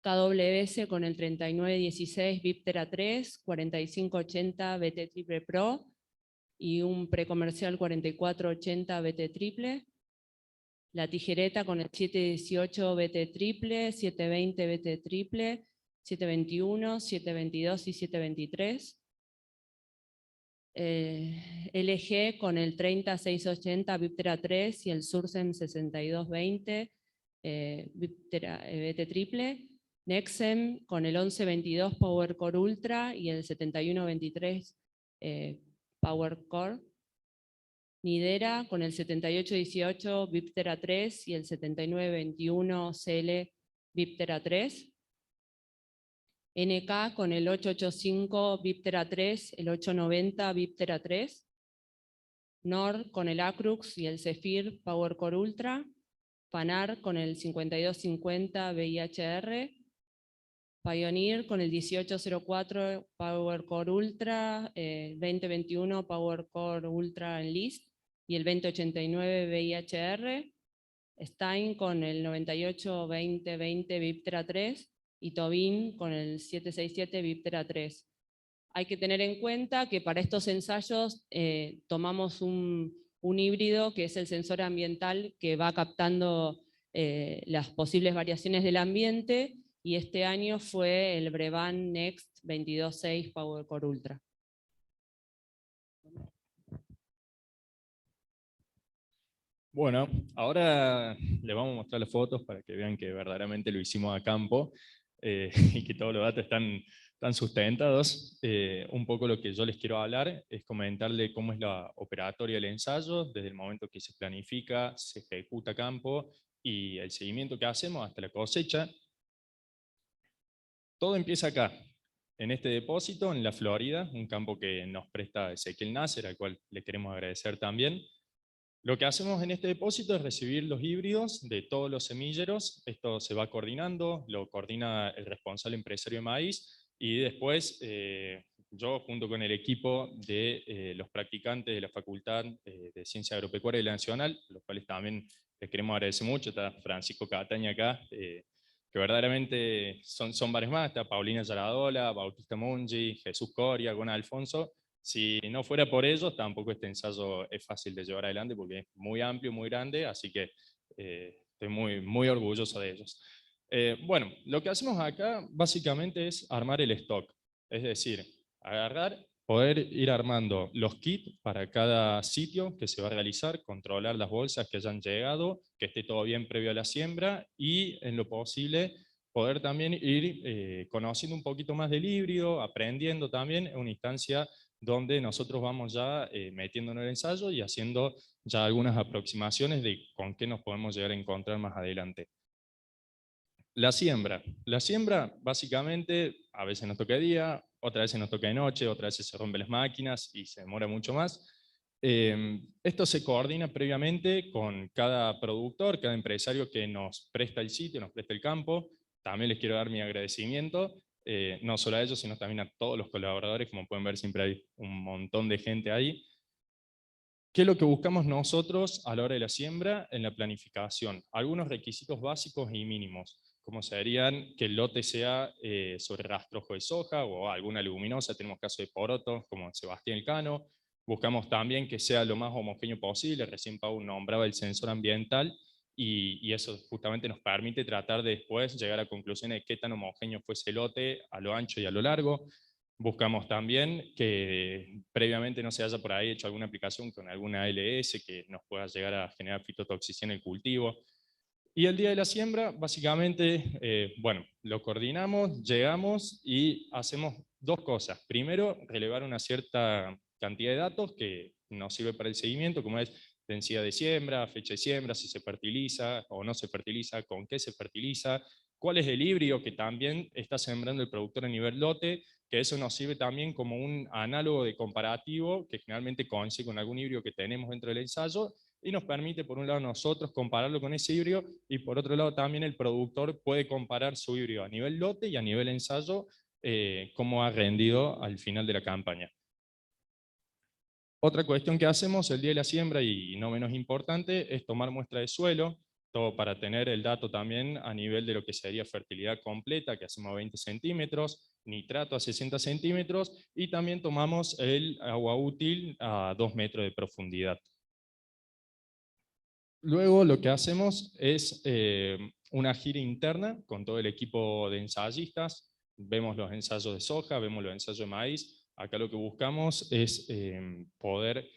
KWS con el 3916 Viptera 3, 4580 BT triple Pro y un precomercial 4480 BT triple. La Tijereta con el 718 BT triple, 720 BT triple, 721, 722 y 723. LG con el 30680 Viptera 3 y el Sursem 6220 BT triple. Nexem con el 1122 PowerCore Ultra y el 7123 PowerCore. Nidera con el 7818 Viptera 3 y el 7921 CL Viptera 3. NK con el 885 Viptera 3, el 890 Viptera 3. NOR con el Acrux y el Zephyr PowerCore Ultra. Panar con el 5250 VIHR. Pioneer con el 1804 PowerCore Ultra, 2021 PowerCore Ultra Enlist y el 2089 VIHR. Stein con el 98-2020 Viptera 3 y Tobin con el 767 Viptera 3. Hay que tener en cuenta que para estos ensayos tomamos un híbrido que es el sensor ambiental que va captando las posibles variaciones del ambiente, y este año fue el Brevan Next 22.6 PowerCore Ultra.
Bueno, ahora les vamos a mostrar las fotos para que vean que verdaderamente lo hicimos a campo y que todos los datos están sustentados. Un poco lo que yo les quiero hablar es comentarle cómo es la operatoria del ensayo, desde el momento que se planifica, se ejecuta a campo y el seguimiento que hacemos hasta la cosecha. Todo empieza acá, en este depósito, en la Florida, un campo que nos presta Ezequiel Nasser, al cual le queremos agradecer también. Lo que hacemos en este depósito es recibir los híbridos de todos los semilleros. Esto se va coordinando, lo coordina el responsable empresario de maíz, y después yo, junto con el equipo de los practicantes de la Facultad de Ciencia Agropecuaria y la Nacional, los cuales también les queremos agradecer mucho. Está Francisco Cataña acá, que verdaderamente son varios más. Está Paulina Yaradola, Bautista Mungi, Jesús Coria, Gona Alfonso. Si no fuera por ellos, tampoco este ensayo es fácil de llevar adelante porque es muy amplio, muy grande, así que estoy muy orgulloso de ellos. Bueno, lo que hacemos acá básicamente es armar el stock, es decir, agarrar, poder ir armando los kits para cada sitio que se va a realizar, controlar las bolsas que hayan llegado, que esté todo bien previo a la siembra y en lo posible poder también ir conociendo un poquito más del híbrido, aprendiendo también en una instancia donde nosotros vamos ya metiéndonos en el ensayo y haciendo ya algunas aproximaciones de con qué nos podemos llegar a encontrar más adelante. La siembra. La siembra, básicamente, a veces nos toca de día, otras veces nos toca de noche, otras veces se rompen las máquinas y se demora mucho más. Esto se coordina previamente con cada productor, cada empresario que nos presta el sitio, nos presta el campo. También les quiero dar mi agradecimiento, no solo a ellos, sino también a todos los colaboradores. Como pueden ver, siempre hay un montón de gente ahí. ¿Qué es lo que buscamos nosotros a la hora de la siembra en la planificación? Algunos requisitos básicos y mínimos, como serían que el lote sea sobre rastrojo de soja o alguna leguminosa. Tenemos casos de porotos como Sebastián Elcano. Buscamos también que sea lo más homogéneo posible. Recién Pau nombraba el sensor ambiental y eso justamente nos permite tratar de después llegar a conclusiones de qué tan homogéneo fue ese lote a lo ancho y a lo largo. Buscamos también que previamente no se haya por ahí hecho alguna aplicación con alguna ALS que nos pueda llegar a generar fitotoxicidad en el cultivo. Y el día de la siembra, básicamente, bueno, lo coordinamos, llegamos y hacemos dos cosas. Primero, relevar una cierta cantidad de datos que nos sirve para el seguimiento, como es densidad de siembra, fecha de siembra, si se fertiliza o no se fertiliza, con qué se fertiliza, cuál es el híbrido que también está sembrando el productor a nivel lote, que eso nos sirve también como un análogo de comparativo que generalmente coincide con algún híbrido que tenemos dentro del ensayo, y nos permite, por un lado, nosotros compararlo con ese híbrido, y por otro lado también el productor puede comparar su híbrido a nivel lote y a nivel ensayo, cómo ha rendido al final de la campaña. Otra cuestión que hacemos el día de la siembra, y no menos importante, es tomar muestra de suelo, todo para tener el dato también a nivel de lo que sería fertilidad completa, que hacemos a 20 centímetros, nitrato a 60 centímetros, y también tomamos el agua útil a 2 metros de profundidad. Luego lo que hacemos es una gira interna con todo el equipo de ensayistas. Vemos los ensayos de soja, vemos los ensayos de maíz. Acá lo que buscamos es poder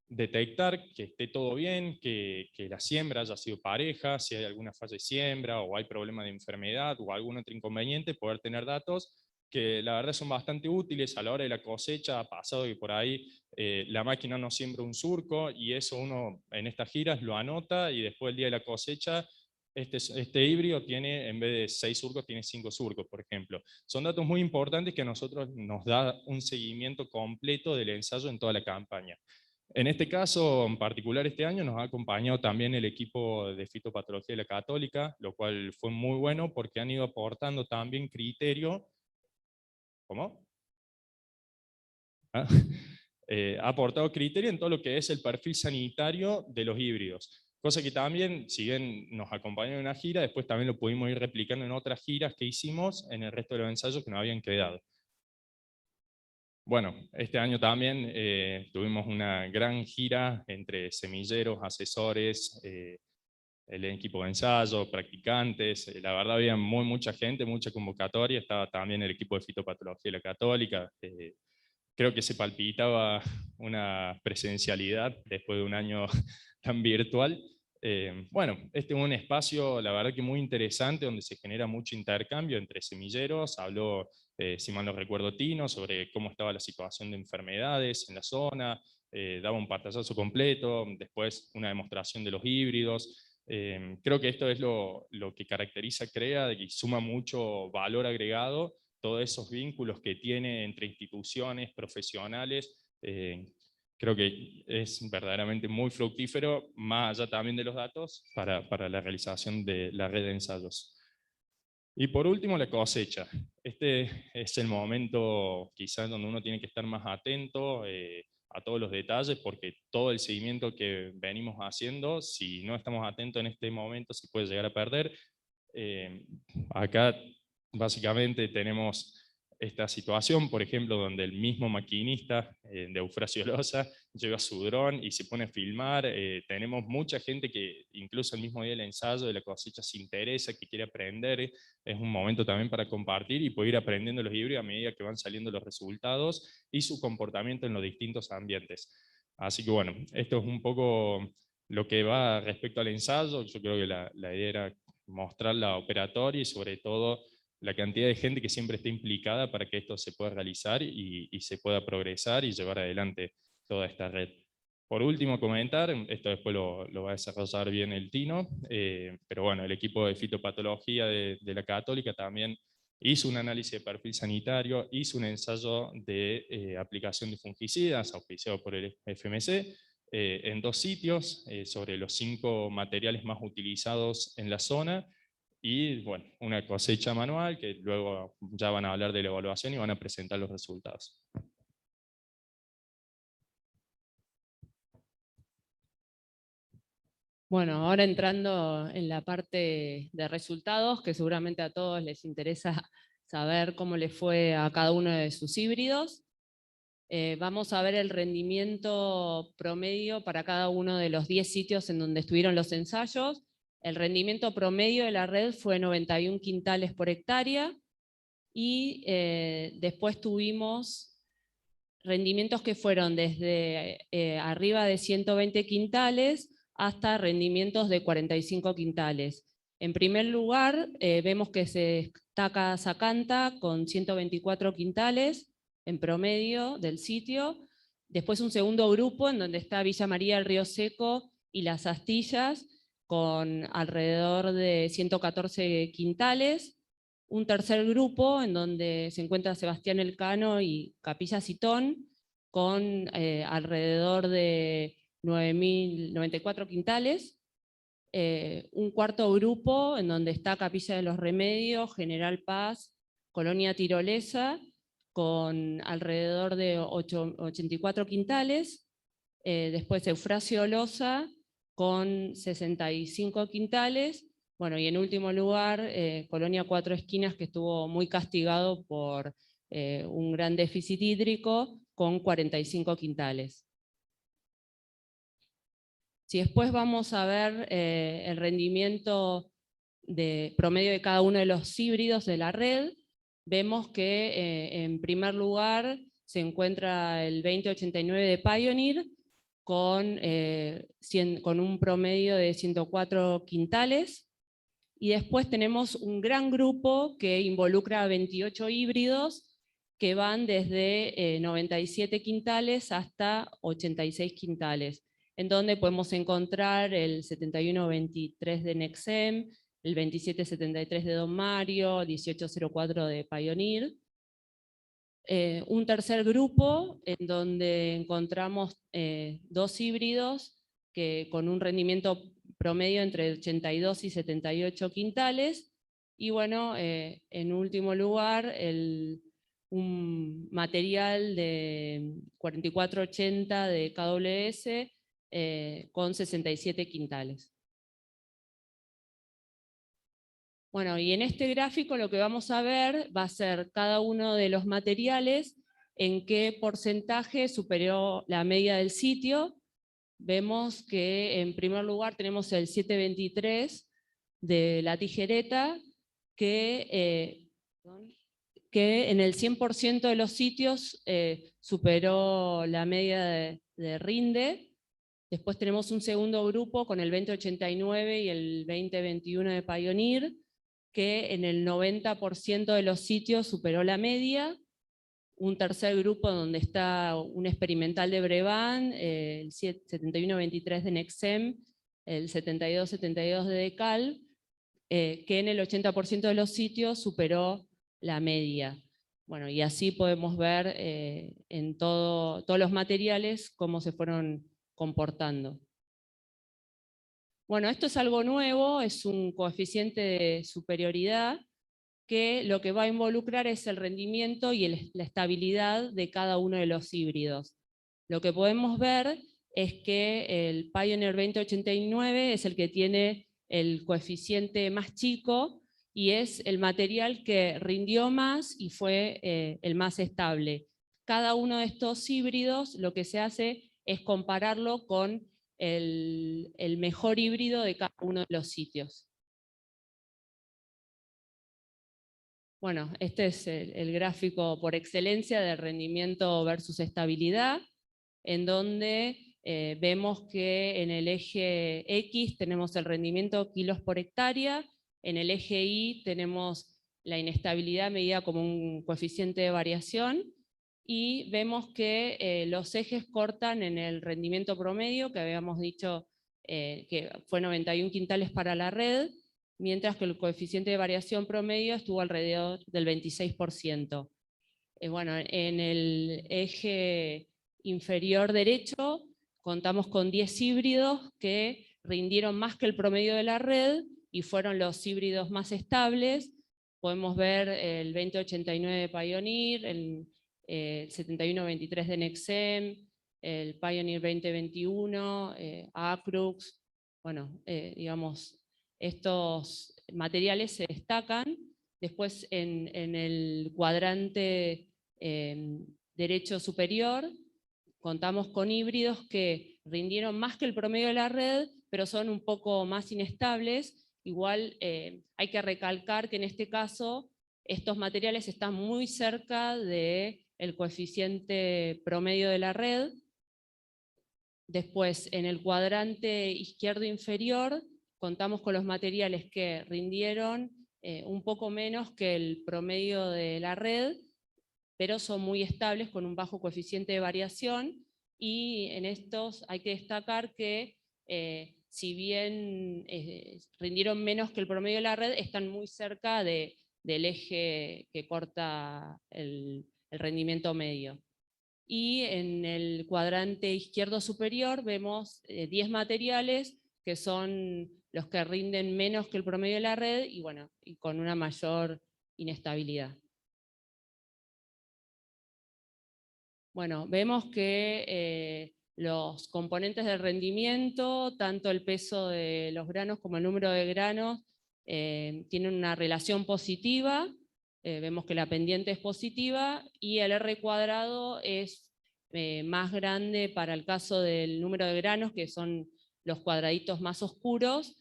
detectar que esté todo bien, que la siembra haya sido pareja, si hay alguna falla de siembra o hay problema de enfermedad o algún otro inconveniente, poder tener datos que la verdad son bastante útiles a la hora de la cosecha. Ha pasado que por ahí la máquina no siembra un surco y eso uno en estas giras lo anota, y después el día de la cosecha este híbrido tiene, en vez de 6 surcos, tiene 5 surcos, por ejemplo. Son datos muy importantes que a nosotros nos da un seguimiento completo del ensayo en toda la campaña. En este caso, en particular este año, nos ha acompañado también el equipo de fitopatología de la Católica, lo cual fue muy bueno porque han ido aportando también criterio. ¿Cómo? ¿Ah? Ha aportado criterio en todo lo que es el perfil sanitario de los híbridos. Cosa que también, si bien nos acompañó en una gira, después también lo pudimos ir replicando en otras giras que hicimos en el resto de los ensayos que nos habían quedado. Bueno, este año también tuvimos una gran gira entre semilleros, asesores, el equipo de ensayo, practicantes. La verdad había mucha gente, mucha convocatoria. Estaba también el equipo de fitopatología de la Católica. Creo que se palpitaba una presencialidad después de un año tan virtual. Bueno, este es un espacio, la verdad que muy interesante, donde se genera mucho intercambio entre semilleros. Habló, si mal no recuerdo, Tino, sobre cómo estaba la situación de enfermedades en la zona, daba un pantallazo completo, después una demostración de los híbridos. Creo que esto es lo que caracteriza CREA, de que suma mucho valor agregado, todos esos vínculos que tiene entre instituciones, profesionales. Creo que es verdaderamente muy fructífero, más allá también de los datos, para la realización de la red de ensayos. Y por último, la cosecha. Este es el momento quizás donde uno tiene que estar más atento a todos los detalles, porque todo el seguimiento que venimos haciendo, si no estamos atentos en este momento, se puede llegar a perder. Acá básicamente tenemos esta situación, por ejemplo, donde el mismo maquinista de Eufrasio Loza lleva su dron y se pone a filmar. Tenemos mucha gente que incluso el mismo día del ensayo de la cosecha se interesa, que quiere aprender. Es un momento también para compartir y poder ir aprendiendo los híbridos a medida que van saliendo los resultados y su comportamiento en los distintos ambientes. Así que bueno, esto es un poco lo que va respecto al ensayo. Yo creo que la idea era mostrar la operatoria y sobre todo la cantidad de gente que siempre está implicada para que esto se pueda realizar y se pueda progresar y llevar adelante toda esta red. Por último, comentar, esto después lo va a desarrollar bien el Tino, pero bueno, el equipo de fitopatología de la Católica también hizo un análisis de perfil sanitario, hizo un ensayo de aplicación de fungicidas auspiciado por el FMC, en 2 sitios, sobre los 5 materiales más utilizados en la zona, y bueno, una cosecha manual que luego ya van a hablar de la evaluación y van a presentar los resultados.
Bueno, ahora entrando en la parte de resultados, que seguramente a todos les interesa saber cómo les fue a cada uno de sus híbridos. Vamos a ver el rendimiento promedio para cada uno de los 10 sitios en donde estuvieron los ensayos. El rendimiento promedio de la red fue 91 quintales por hectárea, y después tuvimos rendimientos que fueron desde arriba de 120 quintales hasta rendimientos de 45 quintales. En primer lugar, vemos que se destaca Zacanta con 124 quintales en promedio del sitio. Después un segundo grupo en donde está Villa María, el Río Seco y Las Astillas con alrededor de 114 quintales. Un tercer grupo en donde se encuentra Sebastián Elcano y Capilla Citón con alrededor de 9.094 quintales. Un cuarto grupo en donde está Capilla de los Remedios, General Paz, Colonia Tirolesa, con alrededor de 84 quintales. Después Eufrasio Loza con 65 quintales. Bueno, y en último lugar, Colonia Cuatro Esquinas, que estuvo muy castigado por un gran déficit hídrico, con 45 quintales. Si después vamos a ver el rendimiento promedio de cada uno de los híbridos de la red, vemos que en primer lugar se encuentra el 2089 de Pioneer, con un promedio de 104 quintales. Y después tenemos un gran grupo que involucra a 28 híbridos que van desde 97 quintales hasta 86 quintales, en donde podemos encontrar el 7123 de Nexem, el 2773 de Don Mario, 1804 de Pioneer. Un tercer grupo en donde encontramos 2 híbridos que con un rendimiento promedio entre 82 y 78 quintales, y bueno, en último lugar, un material de 4480 de KWS con 67 quintales. Bueno, y en este gráfico lo que vamos a ver va a ser cada uno de los materiales en qué porcentaje superó la media del sitio. Vemos que en primer lugar tenemos el 723 de la tijereta, que en el 100% de los sitios superó la media de rinde. Después tenemos un segundo grupo con el 2089 y el 2021 de Pioneer, que en el 90% de los sitios superó la media. Un tercer grupo donde está un experimental de Brevant, el 7123 de Nexem, el 7272 de Decal, que en el 80% de los sitios superó la media. Bueno, y así podemos ver en todos los materiales cómo se fueron comportando. Bueno, esto es algo nuevo, es un coeficiente de superioridad que lo que va a involucrar es el rendimiento y la estabilidad de cada uno de los híbridos. Lo que podemos ver es que el Pioneer 2089 es el que tiene el coeficiente más chico y es el material que rindió más y fue el más estable. Cada uno de estos híbridos lo que se hace es compararlo con el mejor híbrido de cada uno de los sitios. Bueno, este es el gráfico por excelencia de rendimiento versus estabilidad, en donde vemos que en el eje X tenemos el rendimiento kilos por hectárea, en el eje Y tenemos la inestabilidad medida como un coeficiente de variación, y vemos que los ejes cortan en el rendimiento promedio, que habíamos dicho que fue 91 quintales para la red, mientras que el coeficiente de variación promedio estuvo alrededor del 26%. Bueno, en el eje inferior derecho contamos con 10 híbridos que rindieron más que el promedio de la red y fueron los híbridos más estables. Podemos ver el 2089 de Pioneer, el 7123 de Nexem, el Pioneer 2021, Acrux. Bueno, digamos, estos materiales se destacan. Después en el cuadrante derecho superior contamos con híbridos que rindieron más que el promedio de la red, pero son un poco más inestables. Igual hay que recalcar que en este caso estos materiales están muy cerca del coeficiente promedio de la red. Después, en el cuadrante izquierdo inferior, contamos con los materiales que rindieron un poco menos que el promedio de la red, pero son muy estables con un bajo coeficiente de variación, y en estos hay que destacar que si bien rindieron menos que el promedio de la red, están muy cerca del eje que corta el rendimiento medio. Y en el cuadrante izquierdo superior vemos 10 materiales que son los que rinden menos que el promedio de la red y, bueno, y con una mayor inestabilidad. Bueno, vemos que los componentes del rendimiento, tanto el peso de los granos como el número de granos, tienen una relación positiva. Vemos que la pendiente es positiva y el R cuadrado es más grande para el caso del número de granos, que son los cuadraditos más oscuros,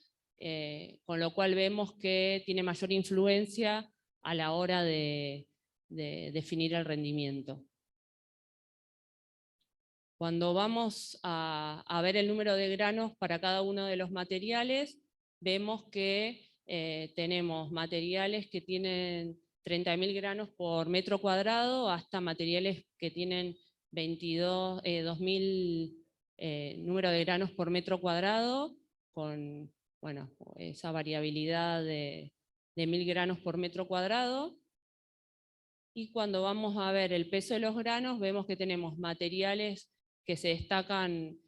con lo cual vemos que tiene mayor influencia a la hora de definir el rendimiento. Cuando vamos a ver el número de granos para cada uno de los materiales, vemos que tenemos materiales que tienen 30.000 granos por metro cuadrado, hasta materiales que tienen 2.000 número de granos por metro cuadrado, con, bueno, esa variabilidad de 1.000 granos por metro cuadrado. Y cuando vamos a ver el peso de los granos, vemos que tenemos materiales que se destacan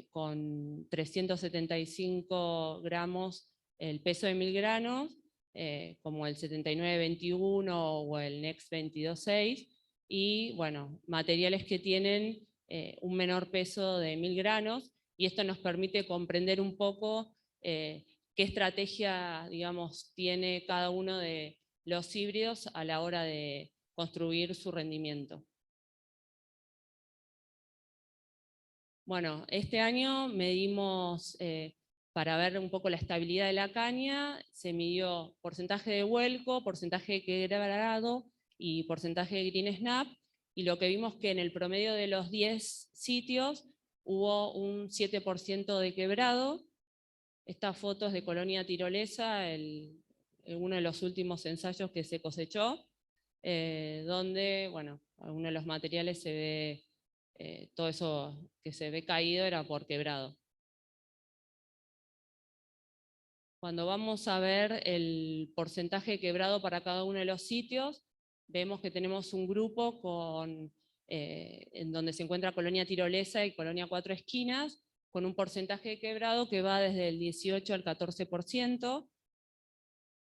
con 375 gramos el peso de 1.000 granos, como el 7921 o el Next 226, y bueno, materiales que tienen un menor peso de 1.000 granos, y esto nos permite comprender un poco qué estrategia, digamos, tiene cada uno de los híbridos a la hora de construir su rendimiento. Bueno, este año medimos, para ver un poco la estabilidad de la caña, se midió porcentaje de vuelco, porcentaje de quebrado y porcentaje de green snap, y lo que vimos que en el promedio de los 10 sitios hubo un 7% de quebrado. Esta foto es de Colonia Tirolesa, uno de los últimos ensayos que se cosechó, donde, bueno, algunos de los materiales se ve, todo eso que se ve caído era por quebrado. Cuando vamos a ver el porcentaje de quebrado para cada uno de los sitios, vemos que tenemos un grupo en donde se encuentra Colonia Tirolesa y Colonia Cuatro Esquinas, con un porcentaje de quebrado que va desde el 18 al 14%,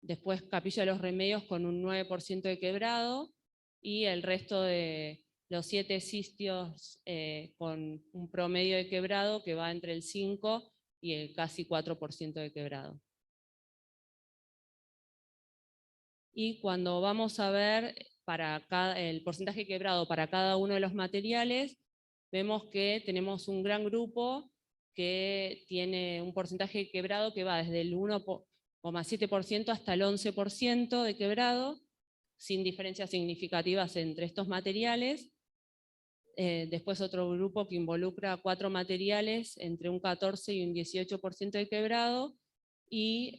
después Capilla de los Remedios con un 9% de quebrado, y el resto de los 7 sitios con un promedio de quebrado que va entre el 5 y el casi 4% de quebrado. Y cuando vamos a ver el porcentaje de quebrado para cada uno de los materiales, vemos que tenemos un gran grupo que tiene un porcentaje de quebrado que va desde el 1,7% hasta el 11% de quebrado, sin diferencias significativas entre estos materiales. Después otro grupo que involucra 4 materiales entre un 14 y un 18% de quebrado, y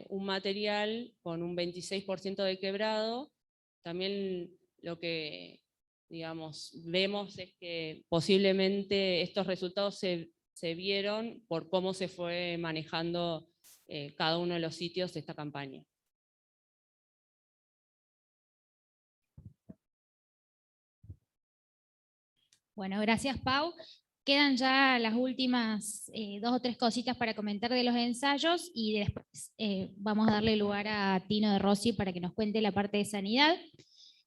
un material con un 26% de quebrado. También lo que, digamos, vemos es que posiblemente estos resultados se vieron por cómo se fue manejando cada uno de los sitios de esta campaña.
Bueno, gracias, Pau. Quedan ya las últimas 2 o 3 cositas para comentar de los ensayos y después vamos a darle lugar a Tino de Rossi para que nos cuente la parte de sanidad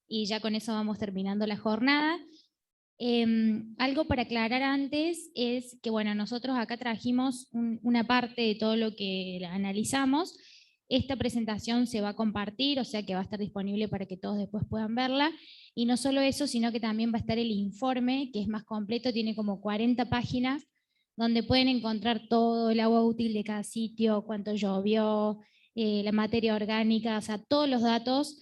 y ya con eso vamos terminando la jornada. Algo para aclarar antes es que, bueno, nosotros acá trajimos una parte de todo lo que analizamos. Esta presentación se va a compartir, o sea que va a estar disponible para que todos después puedan verla. Y no solo eso, sino que también va a estar el informe, que es más completo, tiene como 40 páginas, donde pueden encontrar todo el agua útil de cada sitio, cuánto llovió, la materia orgánica, o sea, todos los datos,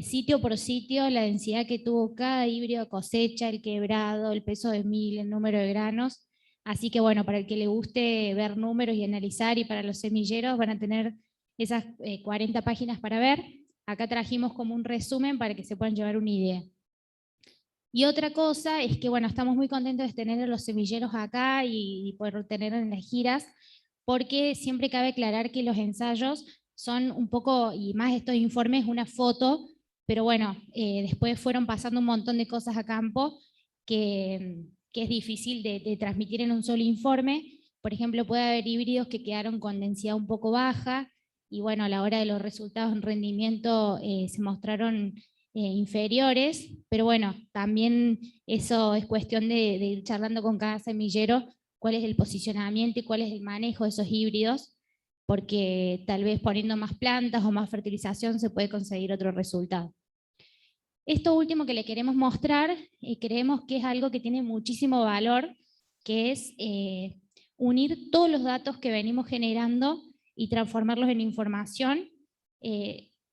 sitio por sitio, la densidad que tuvo cada híbrido de cosecha, el quebrado, el peso de mil, el número de granos. Así que bueno, para el que le guste ver números y analizar, y para los semilleros van a tener esas 40 páginas para ver. Acá trajimos como un resumen para que se puedan llevar una idea. Y otra cosa es que, bueno, estamos muy contentos de tener a los semilleros acá y poder tener en las giras, porque siempre cabe aclarar que los ensayos son un poco, y más estos informes, una foto, pero bueno, después fueron pasando un montón de cosas a campo que es difícil de transmitir en un solo informe. Por ejemplo, puede haber híbridos que quedaron con densidad un poco baja, y bueno, a la hora de los resultados en rendimiento se mostraron inferiores, pero bueno, también eso es cuestión de ir charlando con cada semillero cuál es el posicionamiento y cuál es el manejo de esos híbridos, porque tal vez poniendo más plantas o más fertilización se puede conseguir otro resultado. Esto último que le queremos mostrar, creemos que es algo que tiene muchísimo valor, que es unir todos los datos que venimos generando y transformarlos en información.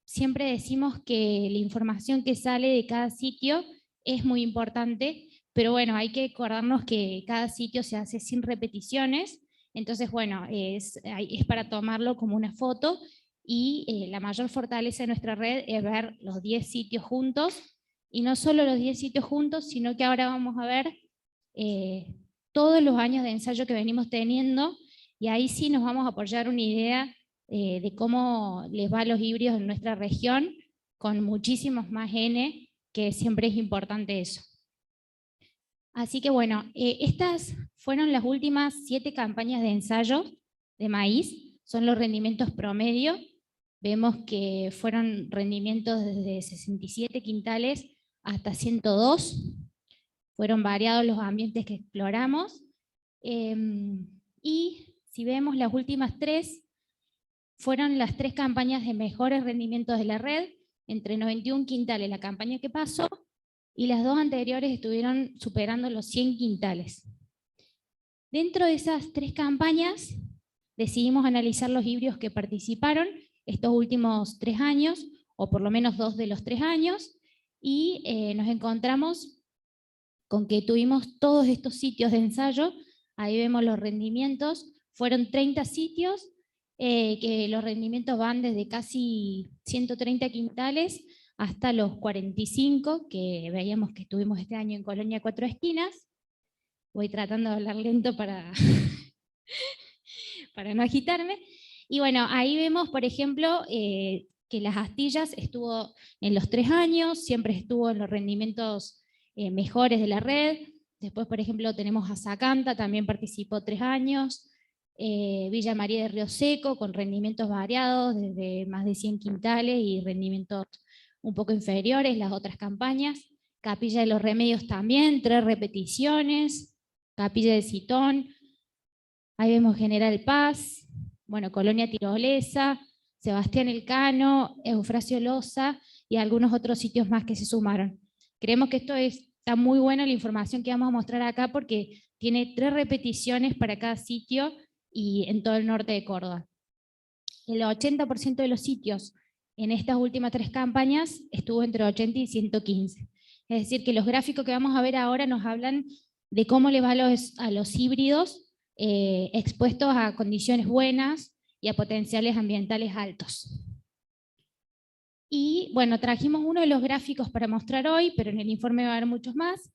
Siempre decimos que la información que sale de cada sitio es muy importante, pero bueno, hay que acordarnos que cada sitio se hace sin repeticiones, entonces bueno, es para tomarlo como una foto, y la mayor fortaleza de nuestra red es ver los 10 sitios juntos, y no solo los 10 sitios juntos, sino que ahora vamos a ver todos los años de ensayo que venimos teniendo, y ahí sí nos vamos a apoyar una idea de cómo les va a los híbridos en nuestra región, con muchísimos más N, que siempre es importante eso. Así que bueno, estas fueron las últimas 7 campañas de ensayo de maíz, son los rendimientos promedio. Vemos que fueron rendimientos desde 67 quintales hasta 102, fueron variados los ambientes que exploramos, y si vemos las últimas 3, fueron las 3 campañas de mejores rendimientos de la red, entre 91 quintales la campaña que pasó, y las 2 anteriores estuvieron superando los 100 quintales. Dentro de esas 3 campañas, decidimos analizar los híbridos que participaron estos últimos 3 años, o por lo menos 2 de los 3 años, y nos encontramos con que tuvimos todos estos sitios de ensayo. Ahí vemos los rendimientos, fueron 30 sitios, que los rendimientos van desde casi 130 quintales hasta los 45, que veíamos que estuvimos este año en Colonia Cuatro Esquinas. Voy tratando de hablar lento para no agitarme. Y bueno, ahí vemos, por ejemplo, que las Astillas estuvo en los 3 años, siempre estuvo en los rendimientos mejores de la red. Después, por ejemplo, tenemos a Zacanta, también participó 3 años. Villa María de Río Seco, con rendimientos variados, desde más de 100 quintales y rendimientos un poco inferiores, las otras campañas. Capilla de los Remedios también, 3 repeticiones. Capilla de Citón, ahí vemos General Paz, bueno, Colonia Tirolesa, Sebastián Elcano, Eufrasio Loza y algunos otros sitios más que se sumaron. Creemos que está muy buena la información que vamos a mostrar acá, porque tiene 3 repeticiones para cada sitio y en todo el norte de Córdoba. El 80% de los sitios en estas últimas 3 campañas estuvo entre 80 y 115. Es decir, que los gráficos que vamos a ver ahora nos hablan de cómo le va a los híbridos expuestos a condiciones buenas y a potenciales ambientales altos. Y bueno, trajimos uno de los gráficos para mostrar hoy, pero en el informe va a haber muchos más.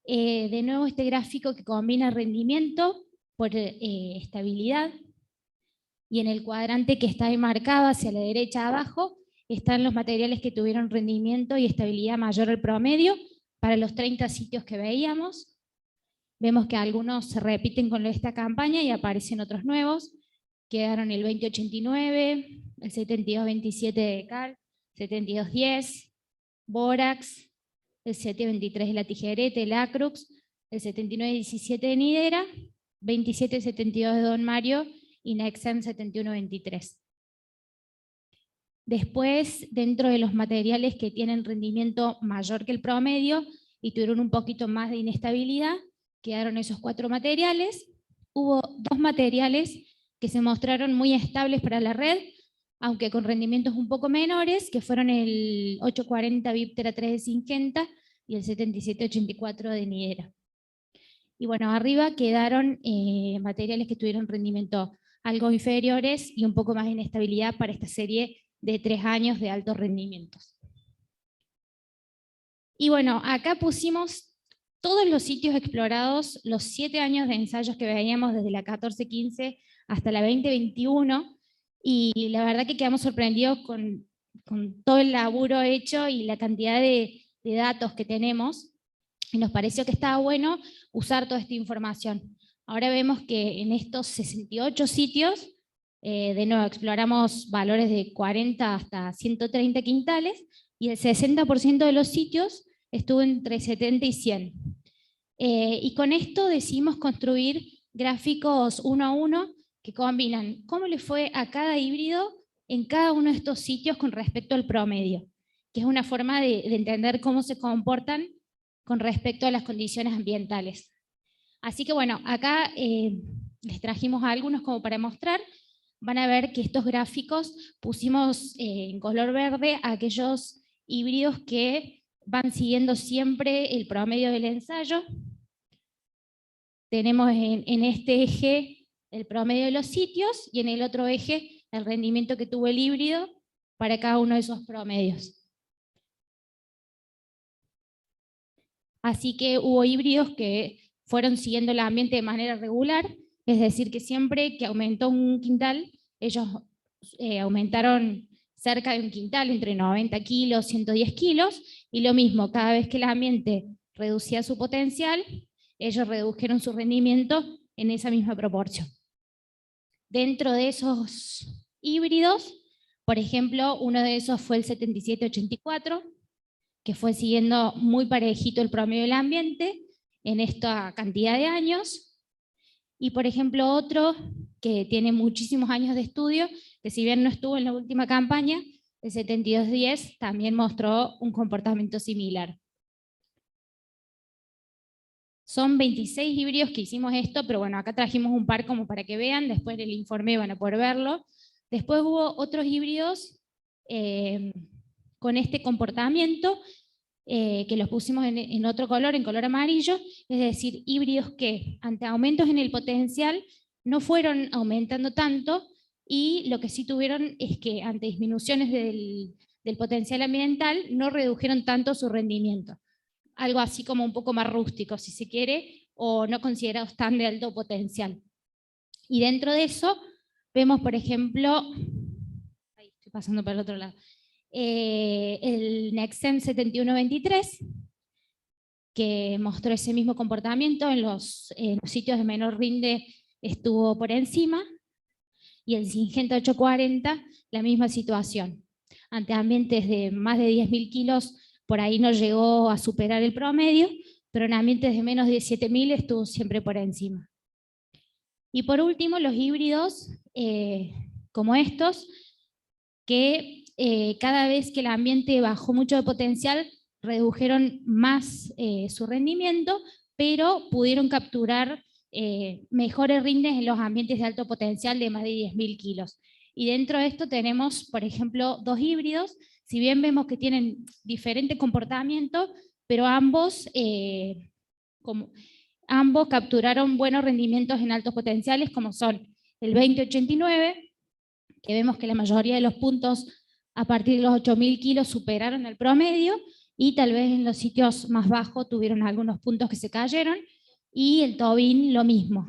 De nuevo este gráfico que combina rendimiento por estabilidad, y en el cuadrante que está ahí marcado hacia la derecha abajo están los materiales que tuvieron rendimiento y estabilidad mayor al promedio para los 30 sitios que veíamos. Vemos que algunos se repiten con esta campaña y aparecen otros nuevos. Quedaron el 2089, el 7227 de Cal, 7210, Bórax, el 723 de La Tijerete, el Acrux, el 7917 de Nidera, 2772 de Don Mario y Nexen 7123. Después, dentro de los materiales que tienen rendimiento mayor que el promedio y tuvieron un poquito más de inestabilidad, quedaron esos 4 materiales. Hubo 2 materiales que se mostraron muy estables para la red, aunque con rendimientos un poco menores, que fueron el 840 Viptera 3 de Syngenta y el 7784 de Nidera. Y bueno, arriba quedaron materiales que tuvieron rendimiento algo inferiores y un poco más de inestabilidad para esta serie de 3 años de altos rendimientos. Y bueno, acá pusimos todos los sitios explorados, los 7 años de ensayos que veíamos desde la 14-15 hasta la 2021, y la verdad que quedamos sorprendidos con todo el laburo hecho y la cantidad de datos que tenemos, y nos pareció que estaba bueno usar toda esta información. Ahora vemos que en estos 68 sitios, de nuevo exploramos valores de 40 hasta 130 quintales, y el 60% de los sitios estuvo entre 70 y 100. Y con esto decidimos construir gráficos 1 a 1 que combinan cómo le fue a cada híbrido en cada uno de estos sitios con respecto al promedio, que es una forma de entender cómo se comportan con respecto a las condiciones ambientales. Así que bueno, acá les trajimos algunos como para mostrar. Van a ver que estos gráficos pusimos en color verde a aquellos híbridos que van siguiendo siempre el promedio del ensayo. Tenemos en este eje el promedio de los sitios y en el otro eje el rendimiento que tuvo el híbrido para cada uno de esos promedios. Así que hubo híbridos que fueron siguiendo el ambiente de manera regular, es decir, que siempre que aumentó un quintal, ellos aumentaron cerca de un quintal, entre 90 kilos, 110 kilos, y lo mismo, cada vez que el ambiente reducía su potencial, ellos redujeron su rendimiento en esa misma proporción. Dentro de esos híbridos, por ejemplo, uno de esos fue el 7784, que fue siguiendo muy parejito el promedio del ambiente en esta cantidad de años. Y por ejemplo otro que tiene muchísimos años de estudio, que si bien no estuvo en la última campaña, el 7210 también mostró un comportamiento similar. Son 26 híbridos que hicimos esto, pero bueno, acá trajimos un par como para que vean, después en el informe van a poder verlo. Después hubo otros híbridos con este comportamiento, que los pusimos en otro color, en color amarillo, es decir, híbridos que ante aumentos en el potencial no fueron aumentando tanto, y lo que sí tuvieron es que ante disminuciones del potencial ambiental no redujeron tanto su rendimiento. Algo así como un poco más rústico, si se quiere, o no considerados tan de alto potencial. Y dentro de eso vemos, por ejemplo, ahí estoy pasando para el otro lado, el Nexen 7123, que mostró ese mismo comportamiento, en los sitios de menor rinde estuvo por encima, y el Syngenta 840 la misma situación. Ante ambientes de más de 10.000 kilos, por ahí no llegó a superar el promedio, pero en ambientes de menos de 7.000 estuvo siempre por encima. Y por último, los híbridos como estos, que cada vez que el ambiente bajó mucho de potencial, redujeron más su rendimiento, pero pudieron capturar mejores rindes en los ambientes de alto potencial de más de 10.000 kilos. Y dentro de esto tenemos, por ejemplo, 2 híbridos, si bien vemos que tienen diferente comportamiento, pero ambos capturaron buenos rendimientos en altos potenciales, como son el 2089 que vemos que la mayoría de los puntos a partir de los 8.000 kilos superaron el promedio, y tal vez en los sitios más bajos tuvieron algunos puntos que se cayeron, y el Tobin lo mismo.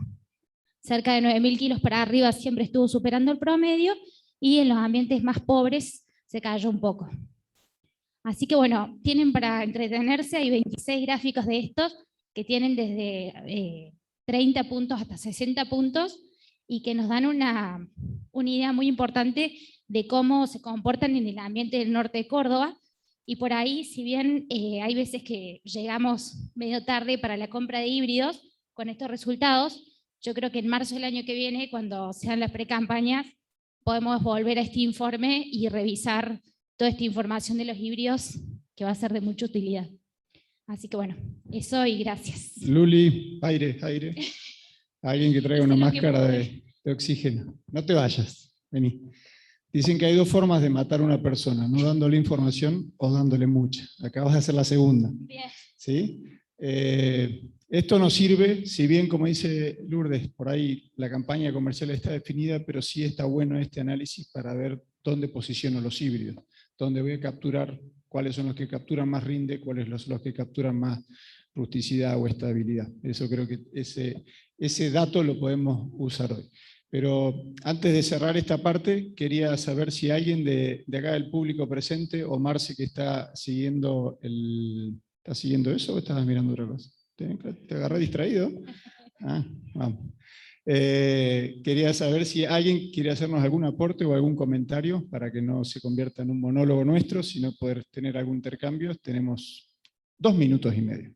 Cerca de 9.000 kilos para arriba siempre estuvo superando el promedio, y en los ambientes más pobres se cayó un poco. Así que bueno, tienen para entretenerse, hay 26 gráficos de estos que tienen desde 30 puntos hasta 60 puntos, y que nos dan una idea muy importante de cómo se comportan en el ambiente del norte de Córdoba. Y por ahí, si bien hay veces que llegamos medio tarde para la compra de híbridos con estos resultados, yo creo que en marzo del año que viene, cuando sean las precampañas, podemos volver a este informe y revisar toda esta información de los híbridos, que va a ser de mucha utilidad. Así que bueno, eso y gracias.
Luli, aire. Alguien que traiga una máscara de oxígeno. No te vayas, vení. Dicen que hay dos formas de matar a una persona, no dándole información o dándole mucha. Acabas de hacer la segunda.
Bien.
¿Sí? Esto nos sirve, si bien, como dice Lourdes, por ahí la campaña comercial está definida, pero sí está bueno este análisis para ver dónde posiciono los híbridos, dónde voy a capturar, cuáles son los que capturan más rinde, cuáles son los que capturan más rusticidad o estabilidad. Eso creo que ese dato lo podemos usar hoy. Pero antes de cerrar esta parte, quería saber si alguien de acá del público presente, o Marce, que está siguiendo ¿estás siguiendo eso o estás mirando otra cosa? ¿Te agarré distraído? Ah, vamos. Quería saber si alguien quiere hacernos algún aporte o algún comentario para que no se convierta en un monólogo nuestro, sino poder tener algún intercambio. Tenemos 2 minutos y medio.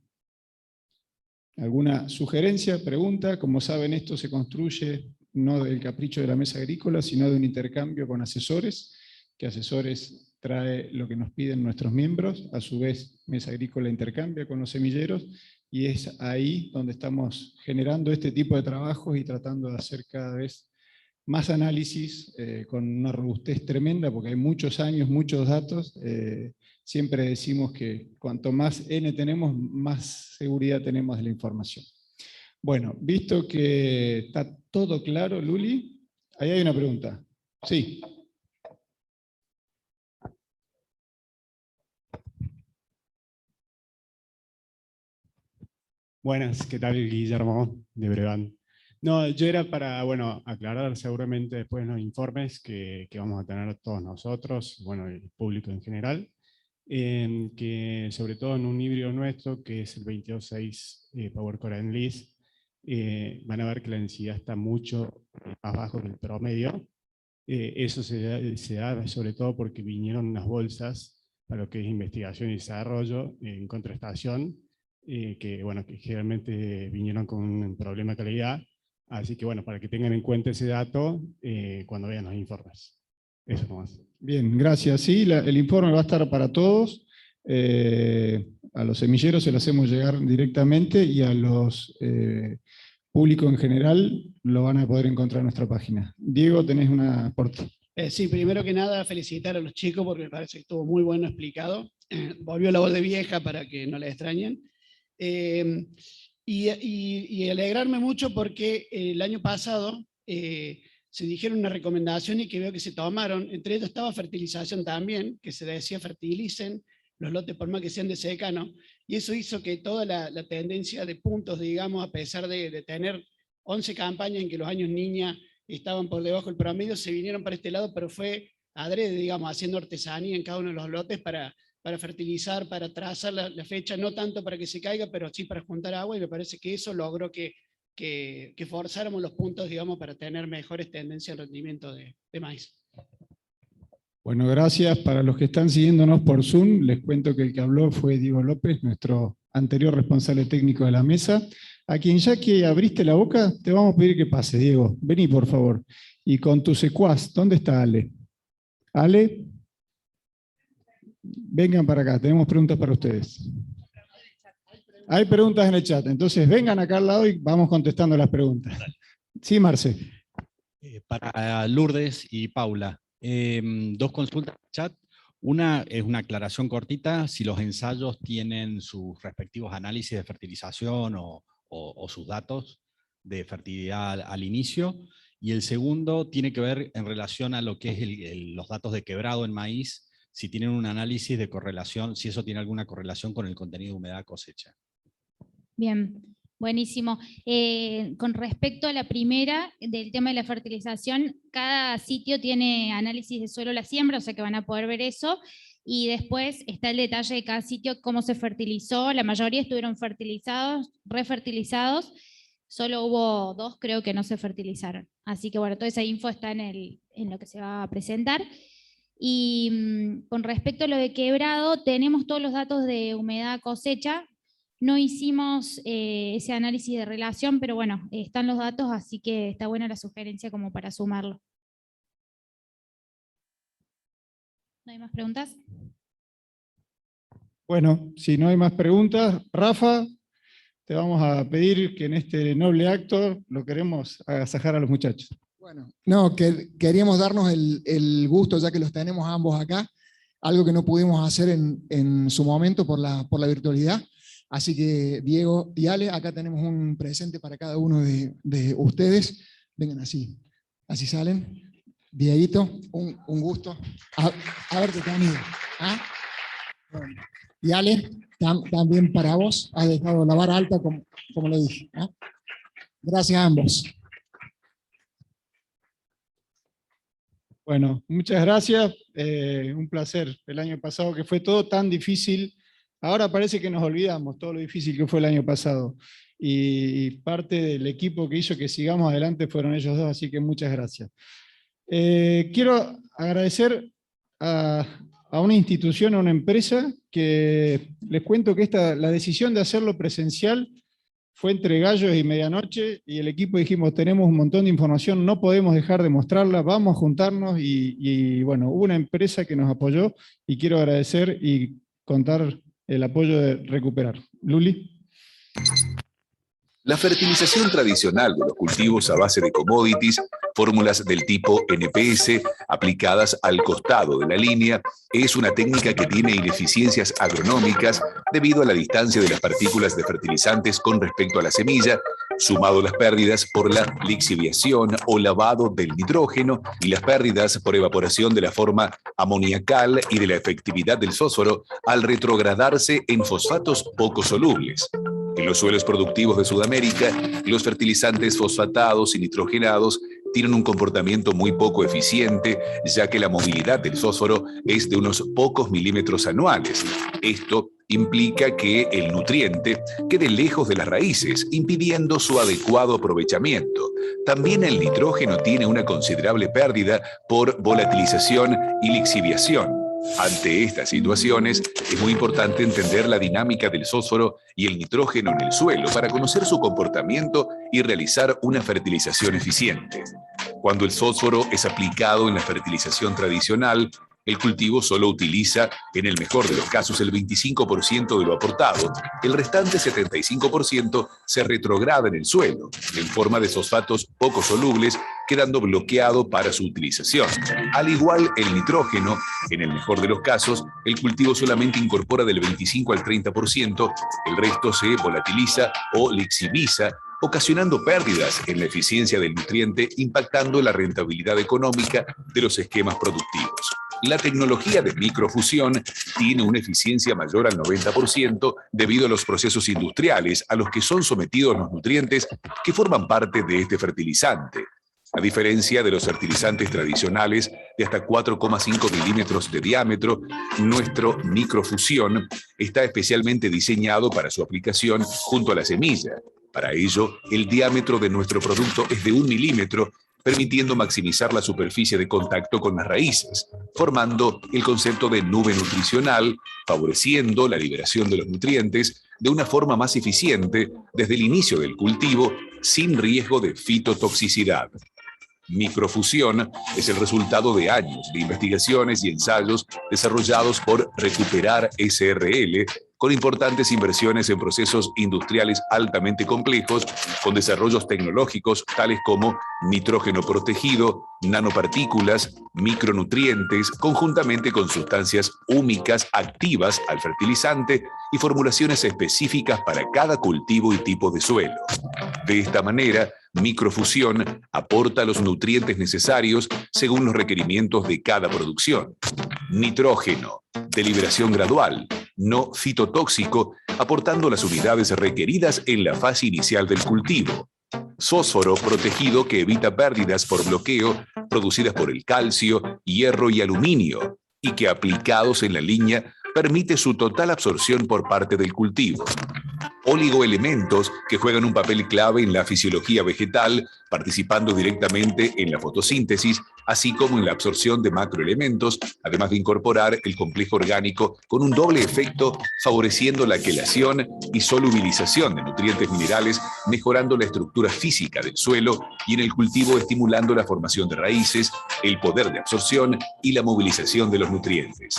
¿Alguna sugerencia, pregunta? Como saben, esto se construye no del capricho de la mesa agrícola, sino de un intercambio con asesores, que asesores trae lo que nos piden nuestros miembros, a su vez Mesa Agrícola intercambia con los semilleros, y es ahí donde estamos generando este tipo de trabajos y tratando de hacer cada vez más análisis con una robustez tremenda, porque hay muchos años, muchos datos. Siempre decimos que cuanto más N tenemos, más seguridad tenemos de la información. Bueno, visto que está todo claro, Luli, ahí hay una pregunta. Sí.
Buenas, ¿qué tal? Guillermo, de Brevan. No, yo era para, bueno, aclarar seguramente después en los informes que vamos a tener todos nosotros, bueno, el público en general, que sobre todo en un híbrido nuestro, que es el 22.6 Power Core Enlist, van a ver que la densidad está mucho más bajo que el promedio. Eso se da sobre todo porque vinieron unas bolsas para lo que es investigación y desarrollo en contrastación, que generalmente vinieron con un problema de calidad. Así que bueno, para que tengan en cuenta ese dato cuando vean los informes. Eso nomás.
Bien, gracias. Sí, el informe va a estar para todos. A los semilleros se lo hacemos llegar directamente, y a los público en general lo van a poder encontrar en nuestra página. Diego, tenés un aporte.
Sí, primero que nada felicitar a los chicos porque me parece que estuvo muy bueno explicado. Volvió la voz de vieja para que no la extrañen. Y alegrarme mucho porque el año pasado se dijeron una recomendación y que veo que se tomaron. Entre ellos estaba fertilización también, que se decía fertilicen los lotes por más que sean de secano, y eso hizo que toda la tendencia de puntos, digamos, a pesar de tener 11 campañas en que los años niña estaban por debajo del promedio, se vinieron para este lado, pero fue adrede, digamos, haciendo artesanía en cada uno de los lotes para fertilizar, para trazar la fecha, no tanto para que se caiga, pero sí para juntar agua, y me parece que eso logró que forzáramos los puntos, digamos, para tener mejores tendencias en rendimiento de maíz.
Bueno, gracias. Para los que están siguiéndonos por Zoom, les cuento que el que habló fue Diego López, nuestro anterior responsable técnico de la mesa, a quien ya que abriste la boca, te vamos a pedir que pase, Diego. Vení, por favor. Y con tu secuaz, ¿dónde está Ale? Ale, vengan para acá, tenemos preguntas para ustedes. Hay preguntas en el chat, entonces vengan acá al lado y vamos contestando las preguntas. Sí, Marce.
Para Lourdes y Paula, dos consultas en el chat. Una es una aclaración cortita, si los ensayos tienen sus respectivos análisis de fertilización o sus datos de fertilidad al inicio. Y el segundo tiene que ver en relación a lo que es los datos de quebrado en maíz, si tienen un análisis de correlación, si eso tiene alguna correlación con el contenido de humedad cosecha.
Bien, buenísimo. Con respecto a la primera, del tema de la fertilización, cada sitio tiene análisis de suelo a la siembra, o sea que van a poder ver eso, y después está el detalle de cada sitio, cómo se fertilizó. La mayoría estuvieron fertilizados, refertilizados, solo hubo 2 creo que no se fertilizaron. Así que bueno, toda esa info está en lo que se va a presentar. Y con respecto a lo de quebrado, tenemos todos los datos de humedad cosecha. No hicimos ese análisis de relación, pero bueno, están los datos, así que está buena la sugerencia como para sumarlo. ¿No hay más preguntas?
Bueno, si no hay más preguntas, Rafa, te vamos a pedir que en este noble acto lo queremos agasajar a los muchachos.
Bueno, no, queríamos darnos el gusto, ya que los tenemos ambos acá, algo que no pudimos hacer en su momento por la virtualidad. Así que Diego y Ale, acá tenemos un presente para cada uno de ustedes. Vengan así salen. Dieguito, un gusto haberte tenido. ¿Ah? Bueno. Y Ale, también para vos, has dejado la vara alta como lo dije. ¿Ah? Gracias a ambos.
Bueno, muchas gracias. Un placer. El año pasado que fue todo tan difícil. Ahora parece que nos olvidamos todo lo difícil que fue el año pasado. Y parte del equipo que hizo que sigamos adelante fueron ellos dos, así que muchas gracias. Quiero agradecer a una institución, a una empresa, que les cuento que la decisión de hacerlo presencial fue entre gallos y medianoche, y el equipo dijimos, tenemos un montón de información, no podemos dejar de mostrarla, vamos a juntarnos, y bueno, hubo una empresa que nos apoyó, y quiero agradecer y contar el apoyo de Recuperar. Luli.
La fertilización tradicional de los cultivos a base de commodities, fórmulas del tipo NPS aplicadas al costado de la línea, es una técnica que tiene ineficiencias agronómicas debido a la distancia de las partículas de fertilizantes con respecto a la semilla, sumado las pérdidas por la lixiviación o lavado del nitrógeno y las pérdidas por evaporación de la forma amoniacal y de la efectividad del fósforo al retrogradarse en fosfatos poco solubles. En los suelos productivos de Sudamérica, los fertilizantes fosfatados y nitrogenados tienen un comportamiento muy poco eficiente, ya que la movilidad del fósforo es de unos pocos milímetros anuales. Esto implica que el nutriente quede lejos de las raíces, impidiendo su adecuado aprovechamiento. También el nitrógeno tiene una considerable pérdida por volatilización y lixiviación. Ante estas situaciones, es muy importante entender la dinámica del fósforo y el nitrógeno en el suelo para conocer su comportamiento y realizar una fertilización eficiente. Cuando el fósforo es aplicado en la fertilización tradicional, el cultivo solo utiliza, en el mejor de los casos, el 25% de lo aportado. El restante 75% se retrograda en el suelo, en forma de fosfatos poco solubles, quedando bloqueado para su utilización. Al igual el nitrógeno, en el mejor de los casos, el cultivo solamente incorpora del 25 al 30%, el resto se volatiliza o lixiviza, ocasionando pérdidas en la eficiencia del nutriente, impactando la rentabilidad económica de los esquemas productivos. La tecnología de microfusión tiene una eficiencia mayor al 90% debido a los procesos industriales a los que son sometidos los nutrientes que forman parte de este fertilizante. A diferencia de los fertilizantes tradicionales de hasta 4,5 milímetros de diámetro, nuestro microfusión está especialmente diseñado para su aplicación junto a la semilla. Para ello, el diámetro de nuestro producto es de 1 milímetro, permitiendo maximizar la superficie de contacto con las raíces, formando el concepto de nube nutricional, favoreciendo la liberación de los nutrientes de una forma más eficiente desde el inicio del cultivo, sin riesgo de fitotoxicidad. Microfusión es el resultado de años de investigaciones y ensayos desarrollados por Recuperar SRL con importantes inversiones en procesos industriales altamente complejos, con desarrollos tecnológicos tales como nitrógeno protegido, nanopartículas, micronutrientes, conjuntamente con sustancias húmicas activas al fertilizante y formulaciones específicas para cada cultivo y tipo de suelo. De esta manera, Microfusión aporta los nutrientes necesarios según los requerimientos de cada producción. Nitrógeno, de liberación gradual, no fitotóxico, aportando las unidades requeridas en la fase inicial del cultivo. Fósforo protegido que evita pérdidas por bloqueo producidas por el calcio, hierro y aluminio, y que aplicados en la línea permite su total absorción por parte del cultivo. Oligoelementos que juegan un papel clave en la fisiología vegetal, participando directamente en la fotosíntesis, así como en la absorción de macroelementos, además de incorporar el complejo orgánico con un doble efecto, favoreciendo la quelación y solubilización de nutrientes minerales, mejorando la estructura física del suelo y en el cultivo estimulando la formación de raíces, el poder de absorción y la movilización de los nutrientes.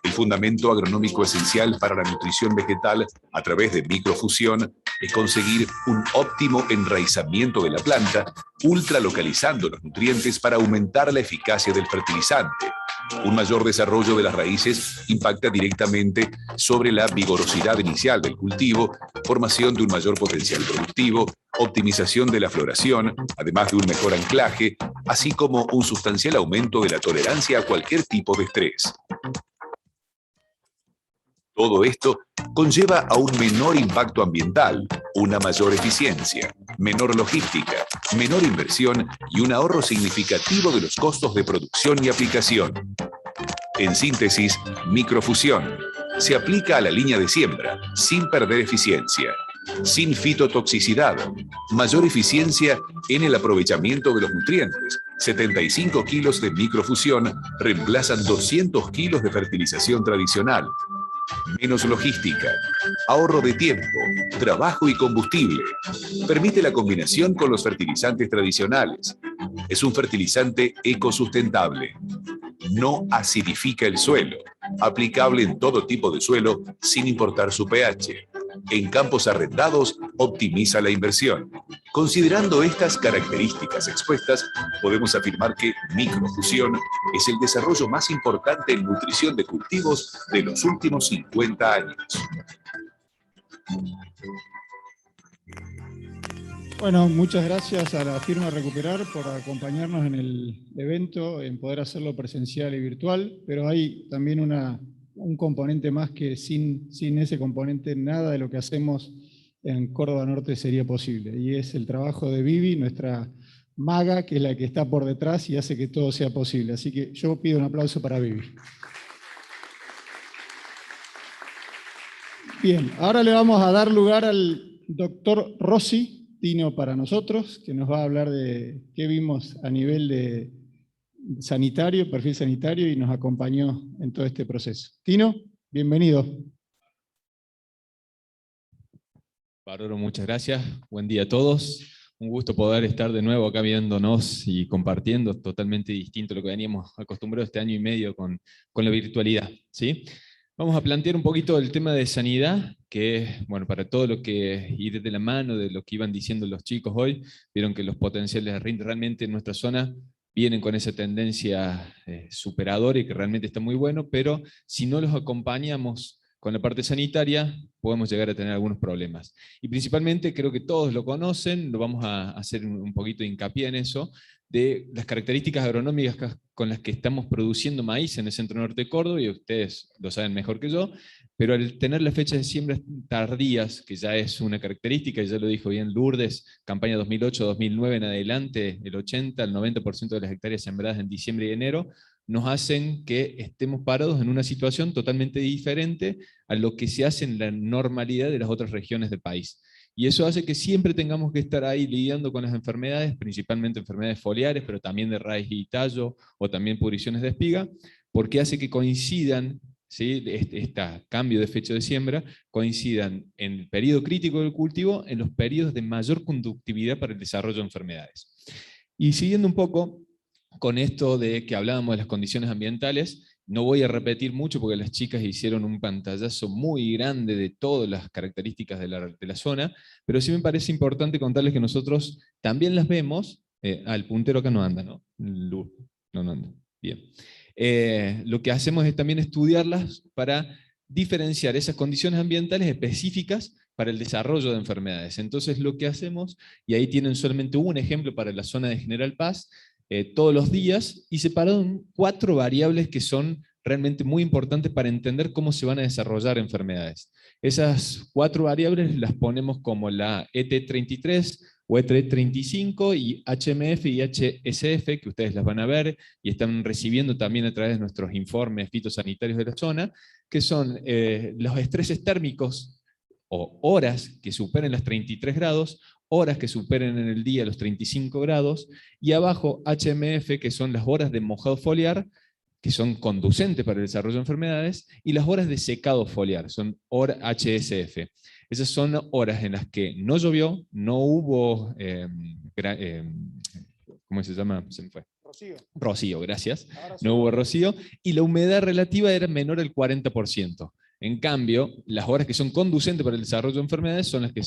El fundamento agronómico esencial para la nutrición vegetal a través de microfusión es conseguir un óptimo enraizamiento de la planta, ultralocalizando los nutrientes para aumentar la eficacia del fertilizante. Un mayor desarrollo de las raíces impacta directamente sobre la vigorosidad inicial del cultivo, formación de un mayor potencial productivo, optimización de la floración, además de un mejor anclaje, así como un sustancial aumento de la tolerancia a cualquier tipo de estrés. Todo esto conlleva a un menor impacto ambiental, una mayor eficiencia, menor logística, menor inversión y un ahorro significativo de los costos de producción y aplicación. En síntesis, microfusión se aplica a la línea de siembra sin perder eficiencia, sin fitotoxicidad, mayor eficiencia en el aprovechamiento de los nutrientes. 75 kilos de microfusión reemplazan 200 kilos de fertilización tradicional. Menos logística, ahorro de tiempo, trabajo y combustible. Permite la combinación con los fertilizantes tradicionales. Es un fertilizante ecosustentable. No acidifica el suelo. Aplicable en todo tipo de suelo sin importar su pH. En campos arrendados, optimiza la inversión. Considerando estas características expuestas, podemos afirmar que microfusión es el desarrollo más importante en nutrición de cultivos de los últimos 50 años.
Bueno, muchas gracias a la firma Recuperar por acompañarnos en el evento, en poder hacerlo presencial y virtual, pero hay también un componente más que sin ese componente nada de lo que hacemos en Córdoba Norte sería posible, y es el trabajo de Vivi, nuestra maga, que es la que está por detrás y hace que todo sea posible. Así que yo pido un aplauso para Vivi. Bien, ahora le vamos a dar lugar al doctor Rossi, Tino para nosotros, que nos va a hablar de qué vimos a nivel de sanitario, perfil sanitario, y nos acompañó en todo este proceso. Tino, bienvenido.
Bárbaro, muchas gracias. Buen día a todos. Un gusto poder estar de nuevo acá viéndonos y compartiendo, totalmente distinto a lo que veníamos acostumbrados este año y medio con la virtualidad, ¿sí? Vamos a plantear un poquito el tema de sanidad, que bueno, para todo lo que ir de la mano de lo que iban diciendo los chicos hoy, vieron que los potenciales de RIN realmente en nuestra zona vienen con esa tendencia superadora y que realmente está muy bueno, pero si no los acompañamos con la parte sanitaria, podemos llegar a tener algunos problemas. Y principalmente, creo que todos lo conocen, lo vamos a hacer un poquito de hincapié en eso, de las características agronómicas con las que estamos produciendo maíz en el centro norte de Córdoba, y ustedes lo saben mejor que yo, pero al tener las fechas de siembra tardías, que ya es una característica, ya lo dijo bien Lourdes, campaña 2008-2009 en adelante, el 80 al 90% de las hectáreas sembradas en diciembre y enero, nos hacen que estemos parados en una situación totalmente diferente a lo que se hace en la normalidad de las otras regiones del país. Y eso hace que siempre tengamos que estar ahí lidiando con las enfermedades, principalmente enfermedades foliares, pero también de raíz y tallo, o también pudriciones de espiga, porque hace que coincidan, ¿sí?, este cambio de fecha de siembra, coincidan en el periodo crítico del cultivo, en los periodos de mayor conductividad para el desarrollo de enfermedades. Y siguiendo un poco con esto de que hablábamos de las condiciones ambientales, No voy a repetir mucho porque las chicas hicieron un pantallazo muy grande de todas las características de la zona, pero sí me parece importante contarles que nosotros también las vemos. El puntero acá no anda, ¿no? No anda. Bien. Lo que hacemos es también estudiarlas para diferenciar esas condiciones ambientales específicas para el desarrollo de enfermedades. Entonces lo que hacemos, y ahí tienen solamente un ejemplo para la zona de General Paz, todos los días, y separado en 4 variables que son realmente muy importantes para entender cómo se van a desarrollar enfermedades. Esas 4 variables las ponemos como la ET33 o ET35 y HMF y HSF, que ustedes las van a ver y están recibiendo también a través de nuestros informes fitosanitarios de la zona, que son los estreses térmicos o horas que superen los 33 grados, horas que superen en el día los 35 grados, y abajo HMF, que son las horas de mojado foliar, que son conducentes para el desarrollo de enfermedades, y las horas de secado foliar, son horas HSF. Esas son horas en las que no llovió, no hubo, ¿cómo se llama? Se me fue.
Rocío.
Rocío, gracias. No hubo rocío, y la humedad relativa era menor al 40%. En cambio, las horas que son conducentes para el desarrollo de enfermedades son las que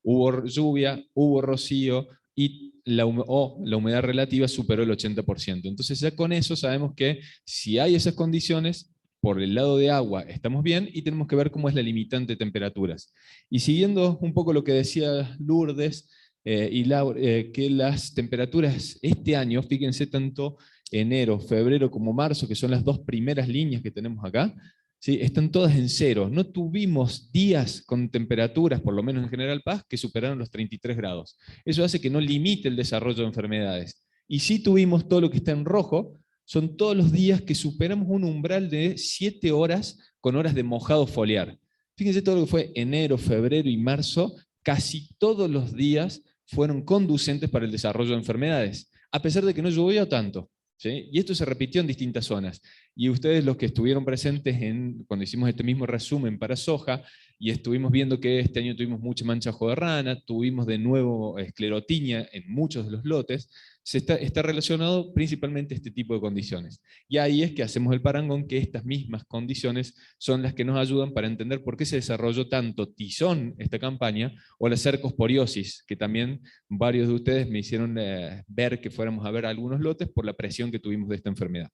hubo lluvia, hubo rocío, y la humedad relativa superó el 80%. Entonces ya con eso sabemos que si hay esas condiciones, por el lado de agua estamos bien, y tenemos que ver cómo es la limitante de temperaturas. Y siguiendo un poco lo que decía Lourdes, que las temperaturas este año, fíjense, tanto enero, febrero como marzo, que son las 2 primeras líneas que tenemos acá, ¿sí? Están todas en 0. No tuvimos días con temperaturas, por lo menos en General Paz, que superaron los 33 grados. Eso hace que no limite el desarrollo de enfermedades. Y sí tuvimos todo lo que está en rojo, son todos los días que superamos un umbral de 7 horas con horas de mojado foliar. Fíjense todo lo que fue enero, febrero y marzo, casi todos los días fueron conducentes para el desarrollo de enfermedades, a pesar de que no llovió tanto. ¿Sí? Y esto se repitió en distintas zonas. Y ustedes, los que estuvieron presentes cuando hicimos este mismo resumen para soja, y estuvimos viendo que este año tuvimos mucha mancha de ojo de rana, tuvimos de nuevo esclerotinia en muchos de los lotes, está relacionado principalmente a este tipo de condiciones. Y ahí es que hacemos el parangón, que estas mismas condiciones son las que nos ayudan para entender por qué se desarrolló tanto tizón esta campaña, o la cercosporiosis, que también varios de ustedes me hicieron ver que fuéramos a ver algunos lotes por la presión que tuvimos de esta enfermedad.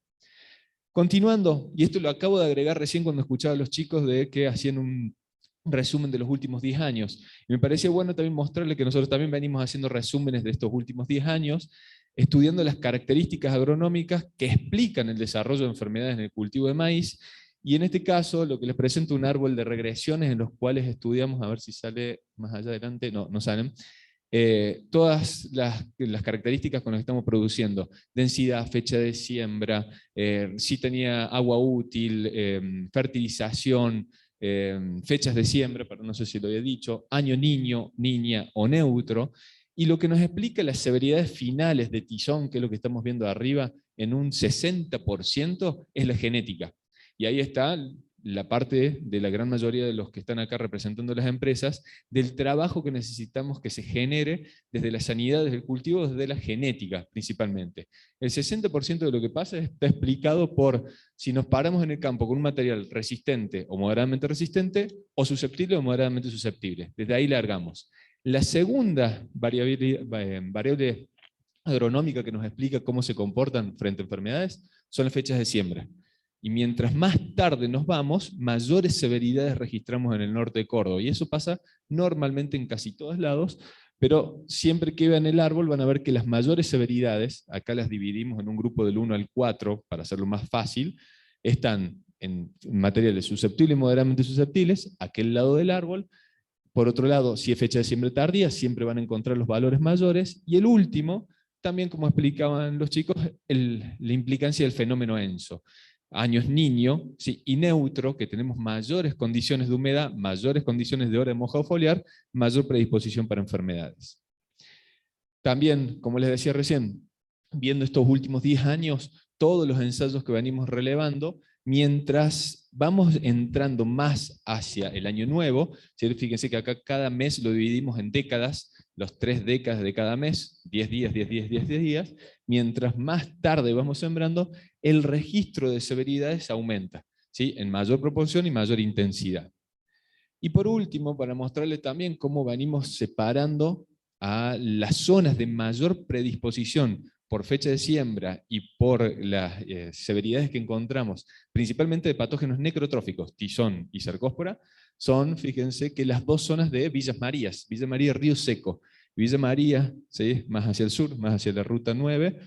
Continuando, y esto lo acabo de agregar recién cuando escuchaba a los chicos de que hacían un resumen de los últimos 10 años. Y me parecía bueno también mostrarles que nosotros también venimos haciendo resúmenes de estos últimos 10 años, estudiando las características agronómicas que explican el desarrollo de enfermedades en el cultivo de maíz, y en este caso lo que les presento un árbol de regresiones en los cuales estudiamos, a ver si sale más allá adelante, no salen, todas las características con las que estamos produciendo: densidad, fecha de siembra, si tenía agua útil, fertilización, fechas de siembra, pero no sé si lo había dicho, año niño, niña o neutro. Y lo que nos explica las severidades finales de tizón, que es lo que estamos viendo arriba, en un 60% es la genética. Y ahí está la parte de la gran mayoría de los que están acá representando las empresas, del trabajo que necesitamos que se genere desde la sanidad, desde el cultivo, desde la genética principalmente. El 60% de lo que pasa está explicado por si nos paramos en el campo con un material resistente o moderadamente resistente, o susceptible o moderadamente susceptible. Desde ahí largamos. La segunda variable agronómica que nos explica cómo se comportan frente a enfermedades son las fechas de siembra. Y mientras más tarde nos vamos, mayores severidades registramos en el norte de Córdoba. Y eso pasa normalmente en casi todos lados, pero siempre que vean el árbol van a ver que las mayores severidades, acá las dividimos en un grupo del 1 al 4 para hacerlo más fácil, están en materiales susceptibles y moderadamente susceptibles, aquel lado del árbol. Por otro lado, si es fecha de siembra tardía, siempre van a encontrar los valores mayores. Y el último, también como explicaban los chicos, la implicancia del fenómeno ENSO. Años niño, ¿sí? Y neutro, que tenemos mayores condiciones de humedad, mayores condiciones de hora de mojado foliar, mayor predisposición para enfermedades. También, como les decía recién, viendo estos últimos 10 años, todos los ensayos que venimos relevando, mientras vamos entrando más hacia el año nuevo, ¿sí? Fíjense que acá cada mes lo dividimos en décadas, los 3 décadas de cada mes, 10 días, 10 días, 10 días, mientras más tarde vamos sembrando, el registro de severidades aumenta, ¿sí? En mayor proporción y mayor intensidad. Y por último, para mostrarles también cómo venimos separando a las zonas de mayor predisposición por fecha de siembra y por las severidades que encontramos, principalmente de patógenos necrotróficos, tizón y cercóspora, son, fíjense, que las 2 zonas de Villas Marías, Villa María Río Seco, Villa María, ¿sí?, más hacia el sur, más hacia la ruta 9,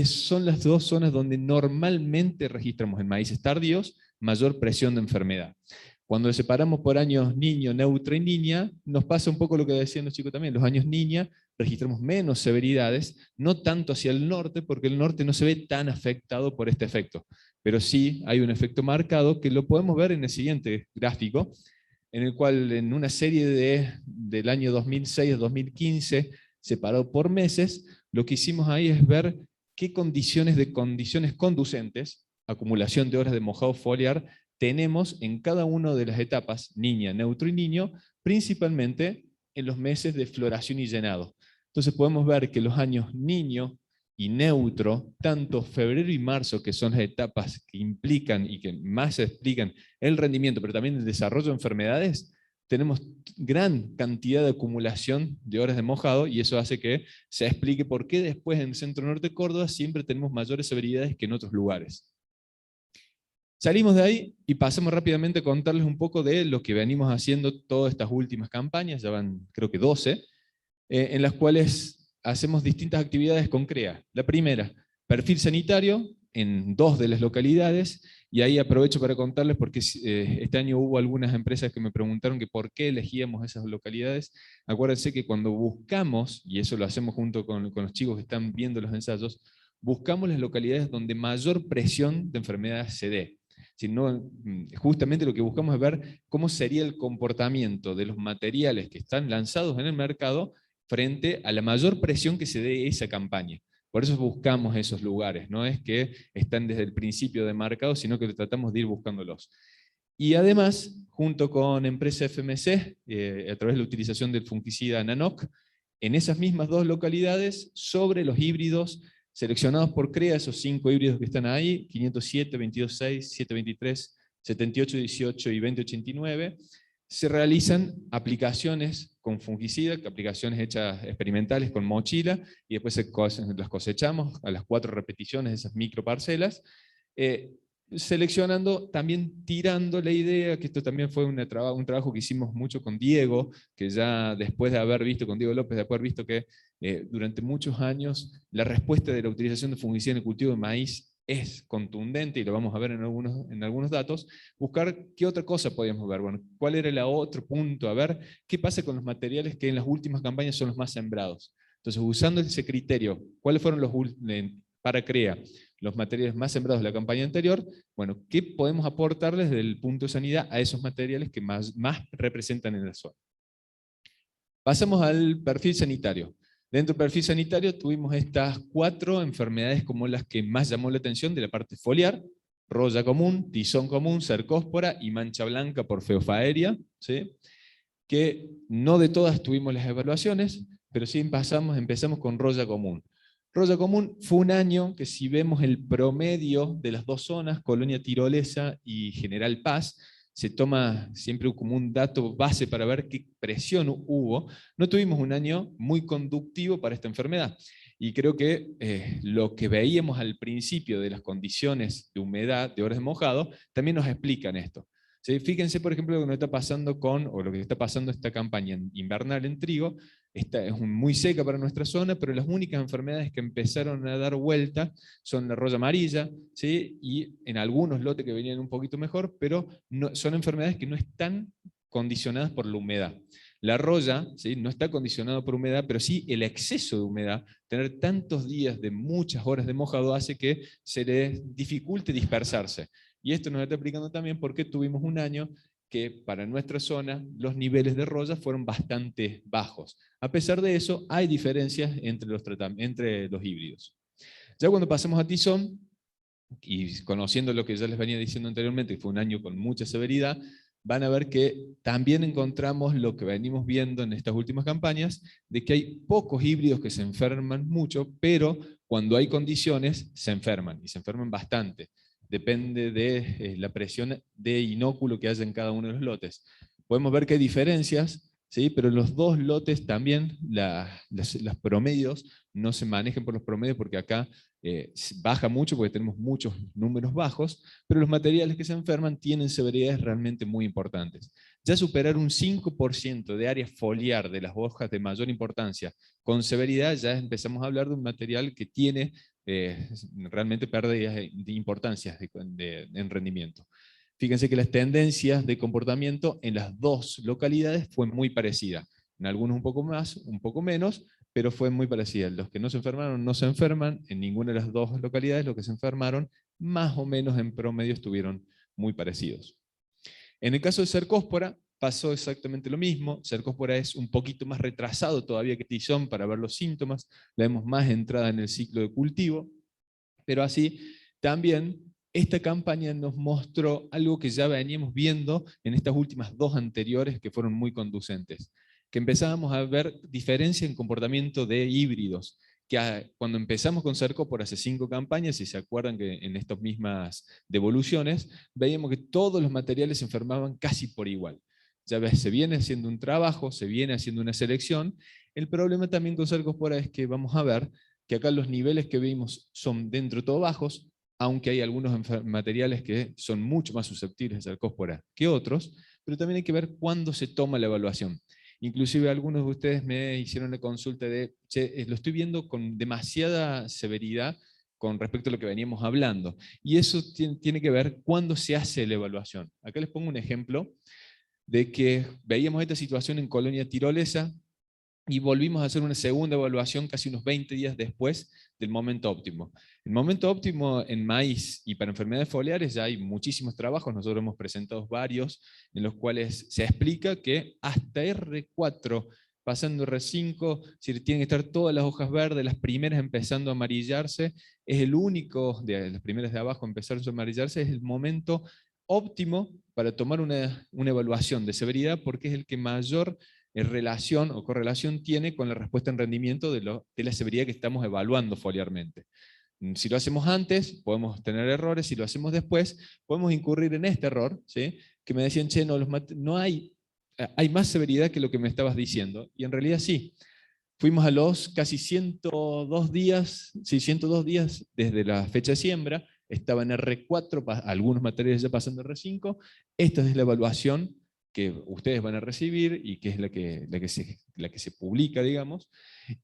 son las 2 zonas donde normalmente registramos en maíces tardíos mayor presión de enfermedad. Cuando separamos por años niño, neutro y niña, nos pasa un poco lo que decían los chicos también. Los años niña registramos menos severidades, no tanto hacia el norte, porque el norte no se ve tan afectado por este efecto. Pero sí hay un efecto marcado que lo podemos ver en el siguiente gráfico, en el cual en una serie del año 2006 a 2015, separado por meses, lo que hicimos ahí es ver qué condiciones conducentes, acumulación de horas de mojado foliar, tenemos en cada una de las etapas, niña, neutro y niño, principalmente en los meses de floración y llenado. Entonces podemos ver que los años niño y neutro, tanto febrero y marzo, que son las etapas que implican y que más explican el rendimiento, pero también el desarrollo de enfermedades, tenemos gran cantidad de acumulación de horas de mojado, y eso hace que se explique por qué después en el centro norte de Córdoba siempre tenemos mayores severidades que en otros lugares. Salimos de ahí y pasamos rápidamente a contarles un poco de lo que venimos haciendo todas estas últimas campañas, ya van creo que 12, en las cuales hacemos distintas actividades con CREA. La primera, perfil sanitario en 2 de las localidades, y ahí aprovecho para contarles porque este año hubo algunas empresas que me preguntaron que por qué elegíamos esas localidades. Acuérdense que cuando buscamos, y eso lo hacemos junto con los chicos que están viendo los ensayos, buscamos las localidades donde mayor presión de enfermedad se dé. Sino, justamente lo que buscamos es ver cómo sería el comportamiento de los materiales que están lanzados en el mercado frente a la mayor presión que se dé esa campaña. Por eso buscamos esos lugares, no es que están desde el principio demarcados, sino que tratamos de ir buscándolos. Y además, junto con empresa FMC, a través de la utilización del fungicida Nanoc, en esas mismas 2 localidades, sobre los híbridos seleccionados por CREA, esos 5 híbridos que están ahí, 507, 22.6, 723, 7818 y 2089, se realizan aplicaciones con fungicida, aplicaciones hechas experimentales con mochila, y después las cosechamos a las 4 repeticiones de esas microparcelas, seleccionando, también tirando la idea, que esto también fue un trabajo que hicimos mucho con Diego, que ya después de haber visto, con Diego López, de haber visto que durante muchos años la respuesta de la utilización de fungicida en el cultivo de maíz es contundente, y lo vamos a ver en algunos datos, buscar qué otra cosa podíamos ver. Bueno, cuál era el otro punto, a ver qué pasa con los materiales que en las últimas campañas son los más sembrados. Entonces, usando ese criterio, ¿cuáles fueron para CREA los materiales más sembrados de la campaña anterior? Bueno, ¿qué podemos aportarles desde el punto de sanidad a esos materiales que más representan en la zona? Pasamos al perfil sanitario. Dentro del perfil sanitario tuvimos estas 4 enfermedades como las que más llamó la atención de la parte foliar: roya común, tizón común, cercóspora y mancha blanca por feofaeria, ¿sí? Que no de todas tuvimos las evaluaciones, pero sí empezamos con roya común. Roya común fue un año que, si vemos el promedio de las 2 zonas, Colonia Tirolesa y General Paz, se toma siempre como un dato base para ver qué presión hubo. No tuvimos un año muy conductivo para esta enfermedad. Y creo que lo que veíamos al principio de las condiciones de humedad, de horas de mojado, también nos explican esto. ¿Sí? Fíjense, por ejemplo, lo que nos está pasando lo que está pasando esta campaña invernal en trigo. Esta es muy seca para nuestra zona, pero las únicas enfermedades que empezaron a dar vuelta son la roya amarilla, ¿sí? Y en algunos lotes que venían un poquito mejor, pero son enfermedades que no están condicionadas por la humedad. La roya, ¿sí?, no está condicionada por humedad, pero sí el exceso de humedad. Tener tantos días de muchas horas de mojado hace que se les dificulte dispersarse. Y esto nos está explicando también por qué tuvimos un año que para nuestra zona los niveles de roya fueron bastante bajos. A pesar de eso, hay diferencias entre los híbridos. Ya cuando pasamos a tizón, y conociendo lo que ya les venía diciendo anteriormente, que fue un año con mucha severidad, van a ver que también encontramos lo que venimos viendo en estas últimas campañas, de que hay pocos híbridos que se enferman mucho, pero cuando hay condiciones se enferman, y se enferman bastante. Depende de la presión de inóculo que haya en cada uno de los lotes. Podemos ver que hay diferencias, ¿sí? Pero en los dos lotes también los promedios no se manejan por los promedios, porque acá baja mucho porque tenemos muchos números bajos, pero los materiales que se enferman tienen severidades realmente muy importantes. Ya superar un 5% de área foliar de las hojas de mayor importancia con severidad, ya empezamos a hablar de un material que tiene realmente pérdidas de importancia en rendimiento. Fíjense que las tendencias de comportamiento en las dos localidades fue muy parecida. En algunos un poco más, un poco menos, pero fue muy parecida. Los que no se enfermaron no se enferman, en ninguna de las dos localidades los que se enfermaron más o menos en promedio estuvieron muy parecidos. En el caso de Cercospora pasó exactamente lo mismo. Cercospora es un poquito más retrasado todavía que Tizón para ver los síntomas, la vemos más entrada en el ciclo de cultivo, pero así también esta campaña nos mostró algo que ya veníamos viendo en estas últimas dos anteriores que fueron muy conducentes, que empezábamos a ver diferencia en comportamiento de híbridos, que cuando empezamos con Cercospora hace 5 campañas, si se acuerdan que en estas mismas devoluciones, veíamos que todos los materiales se enfermaban casi por igual. Ya ves, se viene haciendo un trabajo, se viene haciendo una selección. El problema también con Cercospora es que vamos a ver que acá los niveles que vimos son dentro todo bajos, aunque hay algunos materiales que son mucho más susceptibles de Cercospora que otros, pero también hay que ver cuándo se toma la evaluación. Inclusive algunos de ustedes me hicieron la consulta de, che, lo estoy viendo con demasiada severidad con respecto a lo que veníamos hablando. Y eso tiene que ver cuándo se hace la evaluación. Acá les pongo un ejemplo de que veíamos esta situación en Colonia Tirolesa, y volvimos a hacer una segunda evaluación casi unos 20 días después del momento óptimo. El momento óptimo en maíz y para enfermedades foliares ya hay muchísimos trabajos, nosotros hemos presentado varios, en los cuales se explica que hasta R4, pasando R5, si tienen que estar todas las hojas verdes, las primeras empezando a amarillarse, es el único, de las primeras de abajo empezando a amarillarse, es el momento óptimo para tomar una evaluación de severidad, porque es el que mayor relación o correlación tiene con la respuesta en rendimiento de la severidad que estamos evaluando foliarmente. Si lo hacemos antes, podemos tener errores, si lo hacemos después, podemos incurrir en este error, ¿sí? Que me decían, che, no hay más severidad que lo que me estabas diciendo, y en realidad sí. Fuimos a los casi 102 días, sí, 102 días desde la fecha de siembra, estaba en R4, algunos materiales ya pasando R5, esta es la evaluación que ustedes van a recibir y que es la que se publica, digamos,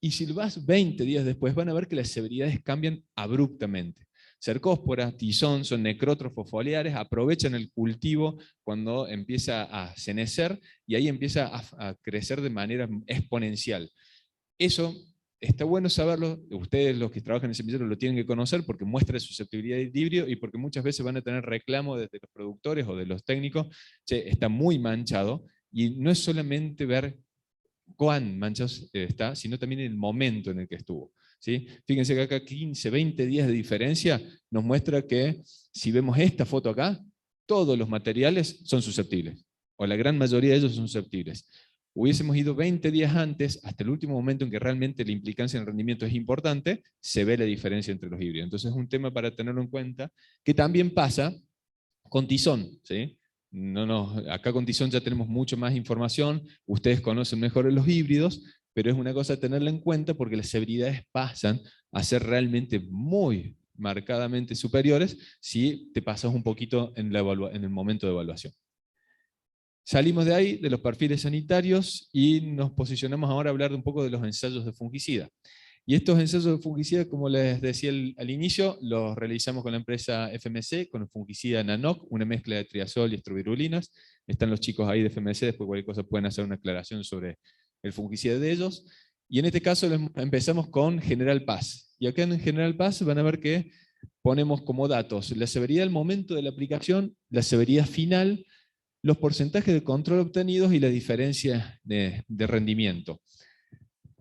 y si vas 20 días después van a ver que las severidades cambian abruptamente. Cercospora, Tizón son necrótrofos foliares, aprovechan el cultivo cuando empieza a cenecer y ahí empieza a crecer de manera exponencial. Eso está bueno saberlo, ustedes los que trabajan en el semillero lo tienen que conocer porque muestra susceptibilidad de híbrido y porque muchas veces van a tener reclamo desde los productores o de los técnicos, che, está muy manchado, y no es solamente ver cuán manchado está, sino también el momento en el que estuvo. ¿Sí? Fíjense que acá 15, 20 días de diferencia nos muestra que si vemos esta foto acá, todos los materiales son susceptibles, o la gran mayoría de ellos son susceptibles. Hubiésemos ido 20 días antes, hasta el último momento en que realmente la implicancia en el rendimiento es importante, se ve la diferencia entre los híbridos. Entonces es un tema para tenerlo en cuenta, que también pasa con Tizón, ¿sí? Acá con Tizón ya tenemos mucho más información, ustedes conocen mejor los híbridos, pero es una cosa a tenerla en cuenta porque las severidades pasan a ser realmente muy marcadamente superiores si te pasas un poquito en el momento de evaluación. Salimos de ahí, de los perfiles sanitarios, y nos posicionamos ahora a hablar un poco de los ensayos de fungicida. Y estos ensayos de fungicida, como les decía al inicio, los realizamos con la empresa FMC, con el fungicida Nanoc, una mezcla de triazol y estrobirulinas. Están los chicos ahí de FMC, después cualquier cosa pueden hacer una aclaración sobre el fungicida de ellos. Y en este caso empezamos con General Paz. Y acá en General Paz van a ver que ponemos como datos la severidad al momento de la aplicación, la severidad final, los porcentajes de control obtenidos y la diferencia de rendimiento.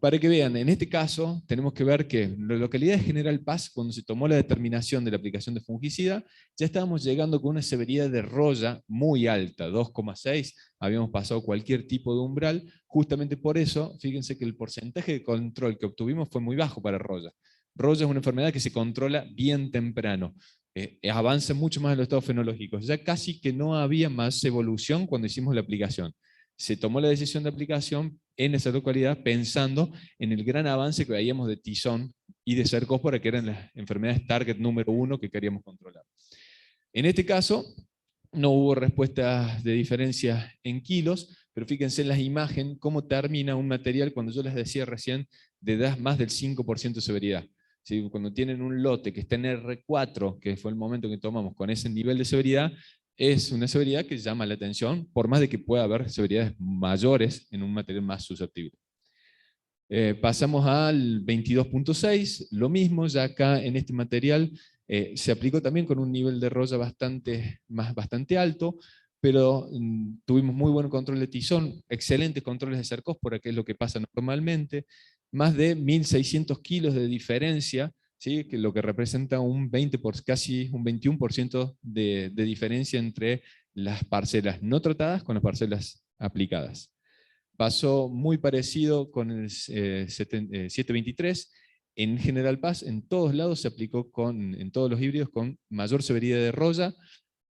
Para que vean, en este caso tenemos que ver que en la localidad de General Paz, cuando se tomó la determinación de la aplicación de fungicida, ya estábamos llegando con una severidad de roya muy alta, 2,6, habíamos pasado cualquier tipo de umbral. Justamente por eso, fíjense que el porcentaje de control que obtuvimos fue muy bajo para roya. Roya es una enfermedad que se controla bien temprano, avanza mucho más en los estados fenológicos. Ya casi que no había más evolución cuando hicimos la aplicación. Se tomó la decisión de aplicación en esa localidad pensando en el gran avance que veíamos de tizón y de cercospora, que eran las enfermedades target número 1 que queríamos controlar. En este caso, no hubo respuestas de diferencia en kilos, pero fíjense en las imágenes cómo termina un material cuando yo les decía recién de más del 5% de severidad. ¿Sí? Cuando tienen un lote que está en R4, que fue el momento que tomamos con ese nivel de severidad, es una severidad que llama la atención, por más de que pueda haber severidades mayores en un material más susceptible. Pasamos al 22.6, lo mismo, ya acá en este material se aplicó también con un nivel de roya bastante alto, pero tuvimos muy buen control de tizón, excelentes controles de cercospora, que es lo que pasa normalmente, más de 1.600 kilos de diferencia, ¿sí? Que lo que representa un 20 casi un 21% de diferencia entre las parcelas no tratadas con las parcelas aplicadas. Pasó muy parecido con el 723. En General Paz, en todos lados se aplicó en todos los híbridos con mayor severidad de roya,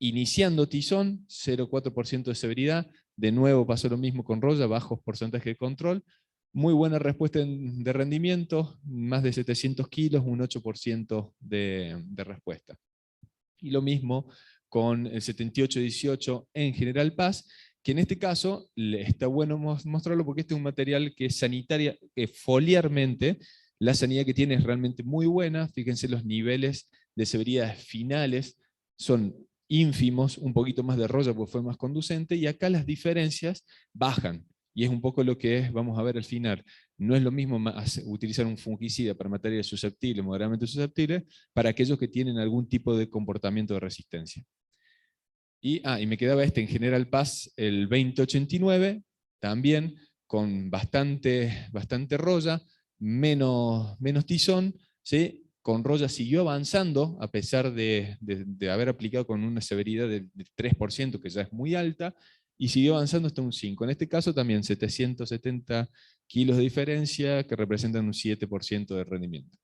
iniciando tizón, 0,4% de severidad. De nuevo pasó lo mismo con roya, bajos porcentajes de control. Muy buena respuesta de rendimiento, más de 700 kilos, un 8% de respuesta. Y lo mismo con el 7818 en General Paz, que en este caso está bueno mostrarlo porque este es un material que es sanitaria, que foliarmente la sanidad que tiene es realmente muy buena. Fíjense los niveles de severidades finales, son ínfimos, un poquito más de roya porque fue más conducente, y acá las diferencias bajan. Y es un poco lo que vamos a ver al final. No es lo mismo utilizar un fungicida para materiales susceptibles, moderadamente susceptibles, para aquellos que tienen algún tipo de comportamiento de resistencia. Y me quedaba en General Paz, el 2089, también con bastante roya, menos tizón, ¿sí? Con roya siguió avanzando, a pesar de haber aplicado con una severidad del 3%, que ya es muy alta, y siguió avanzando hasta un 5. En este caso también 770 kilos de diferencia, que representan un 7% de rendimiento.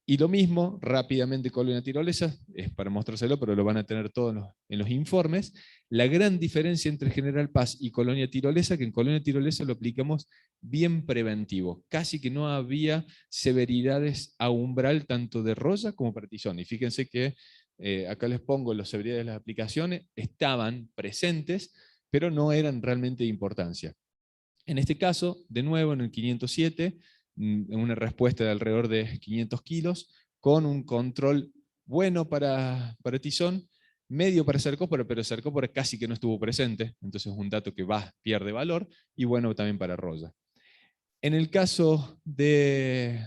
Y lo mismo, rápidamente, colonia tirolesa, es para mostrárselo, pero lo van a tener todos en los informes. La gran diferencia entre General Paz y colonia tirolesa, que en colonia tirolesa lo aplicamos bien preventivo. Casi que no había severidades a umbral tanto de roya como para tizón. Y fíjense que acá les pongo las severidades de las aplicaciones, estaban presentes, pero no eran realmente de importancia. En este caso, de nuevo, en el 507, una respuesta de alrededor de 500 kilos, con un control bueno para tizón, medio para cercospora, pero cercospora casi que no estuvo presente, entonces es un dato que pierde valor, y bueno también para roya. En el caso de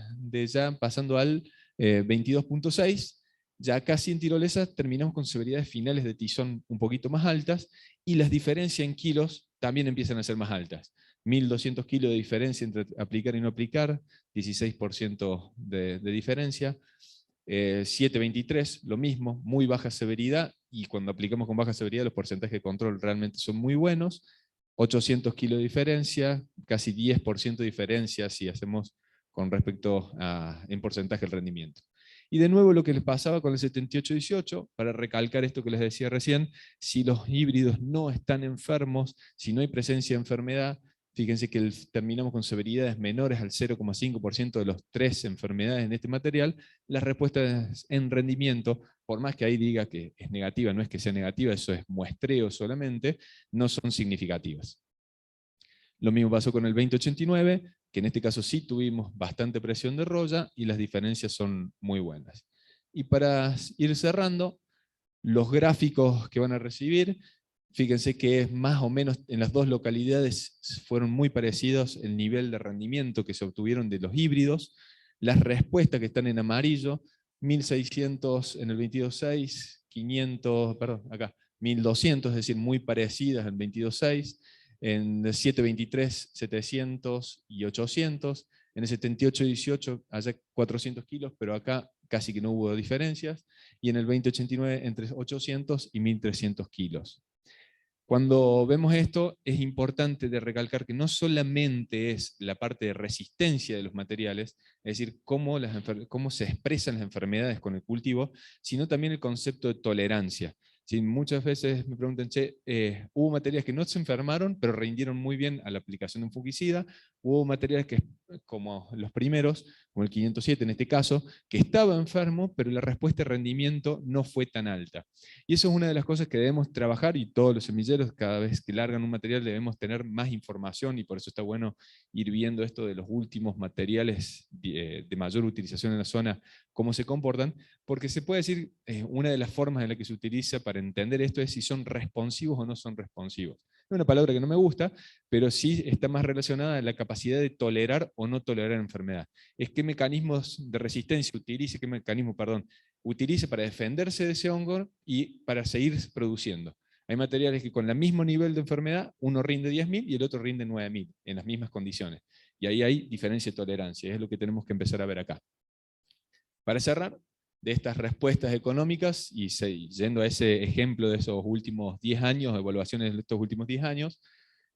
ya pasando al 22.6, ya casi en tirolesa terminamos con severidades finales de tizón un poquito más altas, y las diferencias en kilos también empiezan a ser más altas. 1.200 kilos de diferencia entre aplicar y no aplicar, 16% de diferencia. 723, lo mismo, muy baja severidad, y cuando aplicamos con baja severidad los porcentajes de control realmente son muy buenos. 800 kilos de diferencia, casi 10% de diferencia si hacemos con respecto en porcentaje el rendimiento. Y de nuevo lo que les pasaba con el 7818, para recalcar esto que les decía recién, si los híbridos no están enfermos, si no hay presencia de enfermedad, fíjense que terminamos con severidades menores al 0,5% de las 3 enfermedades en este material. Las respuestas en rendimiento, por más que ahí diga que es negativa, no es que sea negativa, eso es muestreo solamente, no son significativas. Lo mismo pasó con el 2089, que en este caso sí tuvimos bastante presión de roya y las diferencias son muy buenas. Y para ir cerrando, los gráficos que van a recibir, fíjense que es más o menos en las dos localidades fueron muy parecidos el nivel de rendimiento que se obtuvieron de los híbridos. Las respuestas que están en amarillo, 1.600 en el 22.6, 500, perdón, acá, 1.200, es decir, muy parecidas al 22.6, en el 723, 700 y 800, En el 78-18 allá 400 kilos, pero acá casi que no hubo diferencias, y en el 2089 entre 800 y 1300 kilos. Cuando vemos esto, es importante de recalcar que no solamente es la parte de resistencia de los materiales, es decir, cómo se expresan las enfermedades con el cultivo, sino también el concepto de tolerancia. Sí, muchas veces me preguntan, hubo materiales que no se enfermaron, pero rindieron muy bien a la aplicación de un fungicida, hubo materiales que, como los primeros, como el 507 en este caso, que estaba enfermo, pero la respuesta de rendimiento no fue tan alta. Y eso es una de las cosas que debemos trabajar, y todos los semilleros, cada vez que largan un material, debemos tener más información, y por eso está bueno ir viendo esto de los últimos materiales de mayor utilización en la zona, cómo se comportan, porque se puede decir, una de las formas en la que se utiliza para entender esto es si son responsivos o no son responsivos. Es una palabra que no me gusta, pero sí está más relacionada a la capacidad de tolerar o no tolerar enfermedad. Es qué mecanismos de resistencia utilice para defenderse de ese hongo y para seguir produciendo. Hay materiales que con el mismo nivel de enfermedad, uno rinde 10.000 y el otro rinde 9.000, en las mismas condiciones. Y ahí hay diferencia de tolerancia, es lo que tenemos que empezar a ver acá. Para cerrar, de estas respuestas económicas, y yendo a ese ejemplo de esos últimos 10 años, evaluaciones de estos últimos 10 años,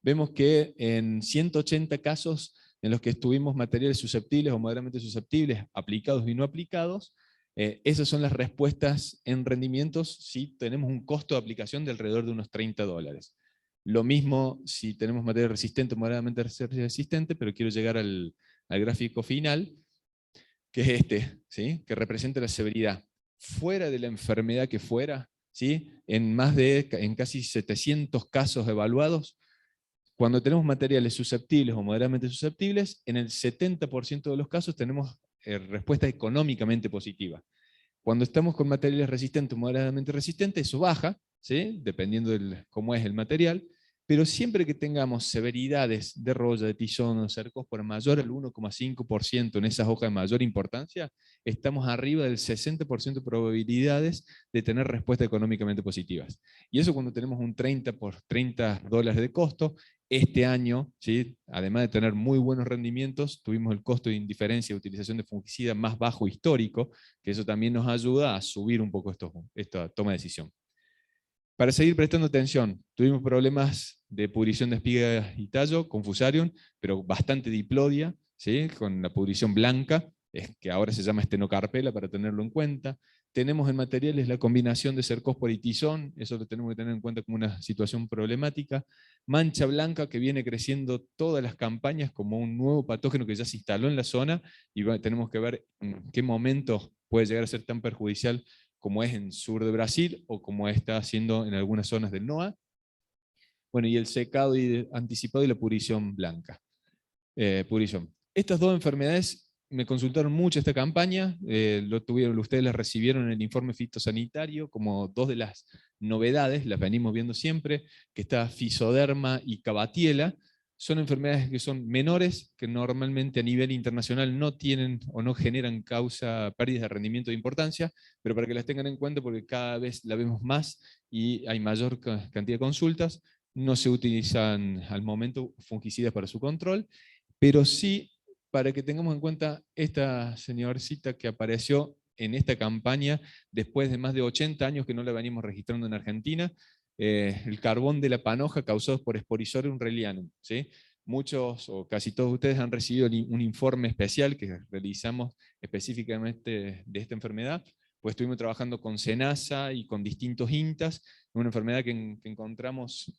vemos que en 180 casos en los que estuvimos materiales susceptibles o moderadamente susceptibles, aplicados y no aplicados, esas son las respuestas en rendimientos si tenemos un costo de aplicación de alrededor de unos $30. Lo mismo si tenemos material resistente o moderadamente resistente, pero quiero llegar al gráfico final, que es este, ¿sí? Que representa la severidad. Fuera de la enfermedad que fuera, ¿sí? En casi 700 casos evaluados, cuando tenemos materiales susceptibles o moderadamente susceptibles, en el 70% de los casos tenemos respuesta económicamente positiva. Cuando estamos con materiales resistentes o moderadamente resistentes, eso baja, ¿sí? Dependiendo de cómo es el material, pero siempre que tengamos severidades de roya, de tizón o cercospora mayor al 1,5% en esas hojas de mayor importancia, estamos arriba del 60% de probabilidades de tener respuestas económicamente positivas. Y eso cuando tenemos un 30 por $30 de costo. Este año, ¿sí? Además de tener muy buenos rendimientos, tuvimos el costo de indiferencia de utilización de fungicida más bajo histórico, que eso también nos ayuda a subir un poco esta toma de decisión. Para seguir prestando atención, tuvimos problemas de pudrición de espiga y tallo con Fusarium, pero bastante diplodia, ¿sí? Con la pudrición blanca, que ahora se llama estenocarpela para tenerlo en cuenta. Tenemos en materiales la combinación de cercospora y tizón, eso lo tenemos que tener en cuenta como una situación problemática. Mancha blanca que viene creciendo todas las campañas como un nuevo patógeno que ya se instaló en la zona, y tenemos que ver en qué momento puede llegar a ser tan perjudicial como es en sur de Brasil o como está haciendo en algunas zonas del NOA. Bueno, y el secado anticipado y la pudrición blanca. Estas dos enfermedades me consultaron mucho esta campaña, ustedes las recibieron en el informe fitosanitario como dos de las novedades, las venimos viendo siempre, que está Physoderma y Cabatiela. Son enfermedades que son menores, que normalmente a nivel internacional no tienen o no generan pérdidas de rendimiento de importancia, pero para que las tengan en cuenta porque cada vez la vemos más y hay mayor cantidad de consultas. No se utilizan al momento fungicidas para su control, pero sí para que tengamos en cuenta esta señorcita que apareció en esta campaña después de más de 80 años que no la venimos registrando en Argentina, el carbón de la panoja causado por Sporisorium relianum, ¿sí? Muchos o casi todos ustedes han recibido un informe especial que realizamos específicamente de esta enfermedad, pues estuvimos trabajando con Senasa y con distintos INTAs, una enfermedad que encontramos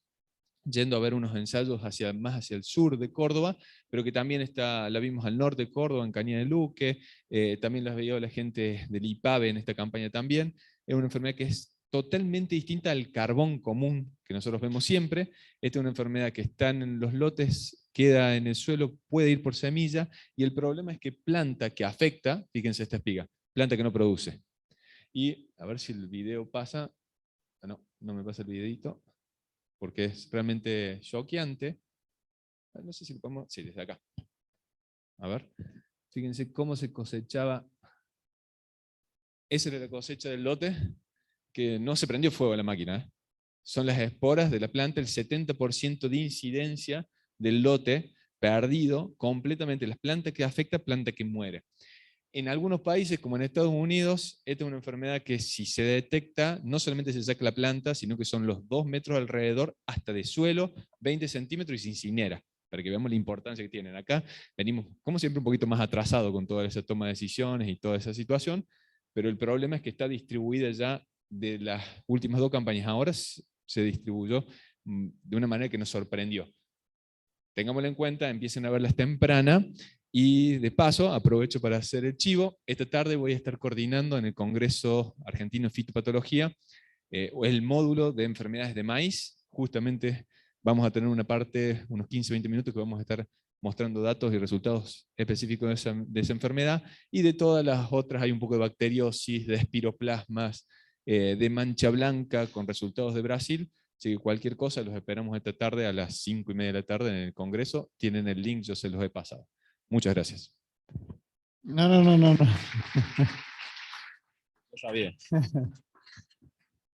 yendo a ver unos ensayos más hacia el sur de Córdoba, pero que también la vimos al norte de Córdoba, en Cañada de Luque, también la veía la gente del IPAVE en esta campaña también. Es una enfermedad que es totalmente distinta al carbón común que nosotros vemos siempre. Esta es una enfermedad que está en los lotes, queda en el suelo, puede ir por semilla, y el problema es que planta que afecta, fíjense esta espiga, planta que no produce. Y a ver si el video pasa. No me pasa el videito, porque es realmente choqueante. No sé si lo podemos... Sí, desde acá. A ver. Fíjense cómo se cosechaba. Esa era la cosecha del lote, que no se prendió fuego a la máquina. Son las esporas de la planta, el 70% de incidencia del lote perdido completamente las plantas que afecta, planta que muere. En algunos países, como en Estados Unidos, esta es una enfermedad que si se detecta, no solamente se saca la planta, sino que son los 2 metros alrededor hasta de suelo, 20 centímetros y se incinera, para que veamos la importancia que tienen. Acá venimos, como siempre, un poquito más atrasados con toda esa toma de decisiones y toda esa situación, pero el problema es que está distribuida ya de las últimas 2 campañas. Ahora se distribuyó de una manera que nos sorprendió. Tengámoslo en cuenta, empiecen a verlas temprana. Y de paso, aprovecho para hacer el chivo. Esta tarde voy a estar coordinando en el Congreso Argentino de Fitopatología el módulo de enfermedades de maíz. Justamente vamos a tener una parte, unos 15-20 minutos, que vamos a estar mostrando datos y resultados específicos de esa enfermedad. Y de todas las otras hay un poco de bacteriosis, de espiroplasmas, de mancha blanca con resultados de Brasil. Así que cualquier cosa los esperamos esta tarde a las 5:30 de la tarde en el Congreso. Tienen el link, yo se los he pasado. Muchas gracias.
No.
Lo sabía.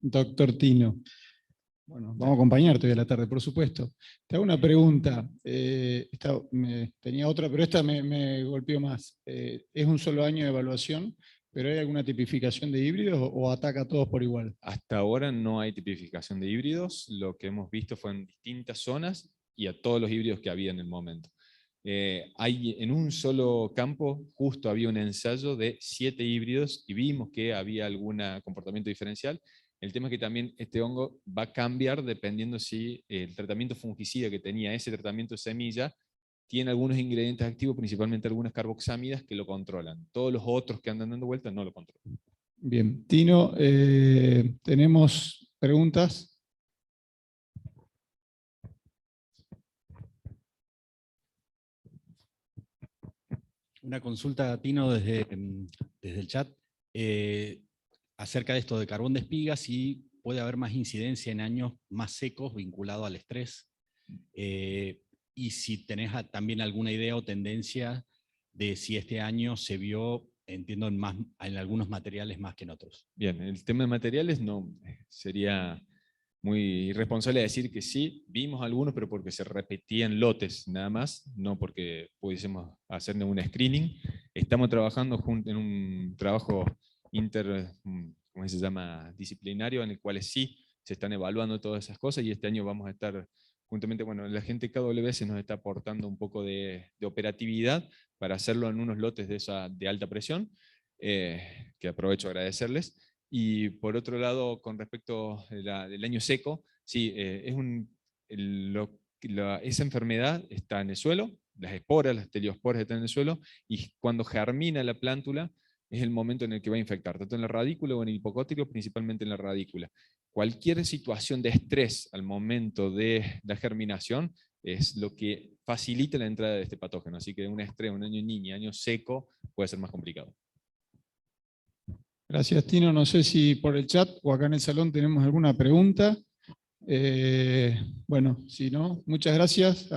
Doctor Tino. Bueno, vamos a acompañarte hoy a la tarde, por supuesto. Te hago una pregunta. Tenía otra, pero esta me golpeó más. ¿Es un solo año de evaluación, pero hay alguna tipificación de híbridos o ataca a todos por igual?
Hasta ahora no hay tipificación de híbridos. Lo que hemos visto fue en distintas zonas y a todos los híbridos que había en el momento. Hay en un solo campo, justo había un ensayo de 7 híbridos y vimos que había algún comportamiento diferencial. El tema es que también este hongo va a cambiar dependiendo si el tratamiento fungicida que tenía ese tratamiento de semilla tiene algunos ingredientes activos, principalmente algunas carboxámidas que lo controlan. Todos los otros que andan dando vueltas no lo controlan.
Bien, Tino, ¿tenemos preguntas?
Una consulta, Tino, desde el chat, acerca de esto de carbón de espiga, si puede haber más incidencia en años más secos vinculado al estrés, y si tenés también alguna idea o tendencia de si este año se vio, entiendo, en algunos materiales más que en otros.
Bien, el tema de materiales no sería muy irresponsable decir que sí, vimos algunos, pero porque se repetían lotes nada más, no porque pudiésemos hacer un screening. Estamos trabajando en un trabajo ¿cómo se llama? Disciplinario, en el cual sí se están evaluando todas esas cosas, y este año vamos a estar juntamente, bueno, la gente KWS nos está aportando un poco de operatividad para hacerlo en unos lotes de alta presión, que aprovecho a agradecerles. Y por otro lado, con respecto del año seco, sí, esa enfermedad está en el suelo, las esporas, las teliosporas están en el suelo, y cuando germina la plántula es el momento en el que va a infectar, tanto en la radícula o en el hipocótilo, principalmente en la radícula. Cualquier situación de estrés al momento de la germinación es lo que facilita la entrada de este patógeno, así que un estrés, un año niña, año seco, puede ser más complicado.
Gracias, Tino. No sé si por el chat o acá en el salón tenemos alguna pregunta. Bueno, si no, muchas gracias.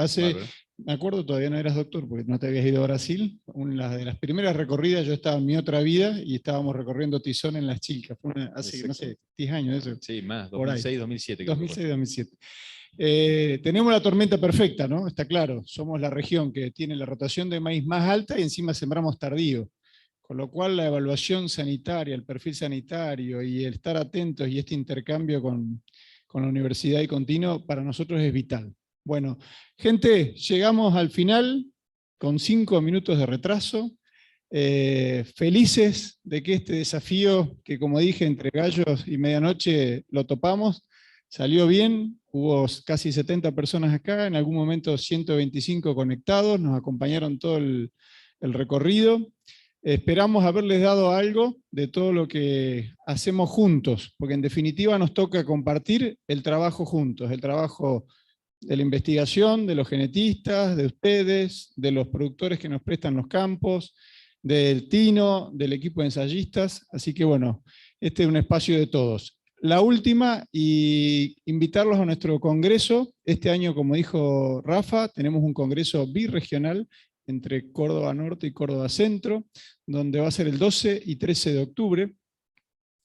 Me acuerdo, todavía no eras doctor porque no te habías ido a Brasil. Una de las primeras recorridas, yo estaba en mi otra vida y estábamos recorriendo Tizón en Las Chilcas. Fue hace, no sé, 10 años eso.
Sí, más, 2006, 2007.
2006, 2007. Tenemos la tormenta perfecta, ¿no? Está claro. Somos la región que tiene la rotación de maíz más alta y encima sembramos tardío. Con lo cual la evaluación sanitaria, el perfil sanitario y el estar atentos y este intercambio con la universidad y con Tino, para nosotros es vital. Bueno, gente, llegamos al final con 5 minutos de retraso. Felices de que este desafío, que como dije, entre gallos y medianoche lo topamos, salió bien. Hubo casi 70 personas acá, en algún momento 125 conectados, nos acompañaron todo el recorrido. Esperamos haberles dado algo de todo lo que hacemos juntos, porque en definitiva nos toca compartir el trabajo juntos, el trabajo de la investigación, de los genetistas, de ustedes, de los productores que nos prestan los campos, del Tino, del equipo de ensayistas. Así que bueno, este es un espacio de todos. La última, y invitarlos a nuestro congreso. Este año, como dijo Rafa, tenemos un congreso birregional entre Córdoba Norte y Córdoba Centro, donde va a ser el 12 y 13 de octubre,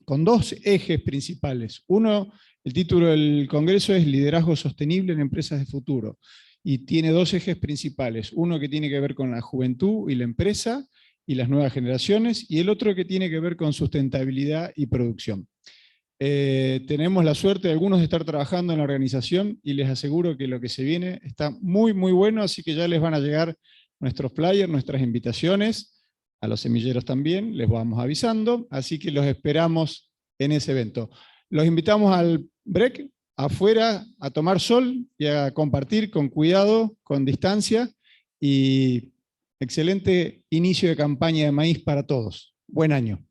con 2 ejes principales. Uno, el título del congreso es Liderazgo Sostenible en Empresas de Futuro. y tiene dos ejes principales. Uno que tiene que ver con la juventud y la empresa y las nuevas generaciones, y el otro que tiene que ver con sustentabilidad y producción. Tenemos la suerte de algunos de estar trabajando en la organización y les aseguro que lo que se viene está muy, muy bueno, así que ya les van a llegar nuestros flyers, nuestras invitaciones, a los semilleros también, les vamos avisando, así que los esperamos en ese evento. Los invitamos al break, afuera, a tomar sol y a compartir con cuidado, con distancia, y excelente inicio de campaña de maíz para todos. Buen año.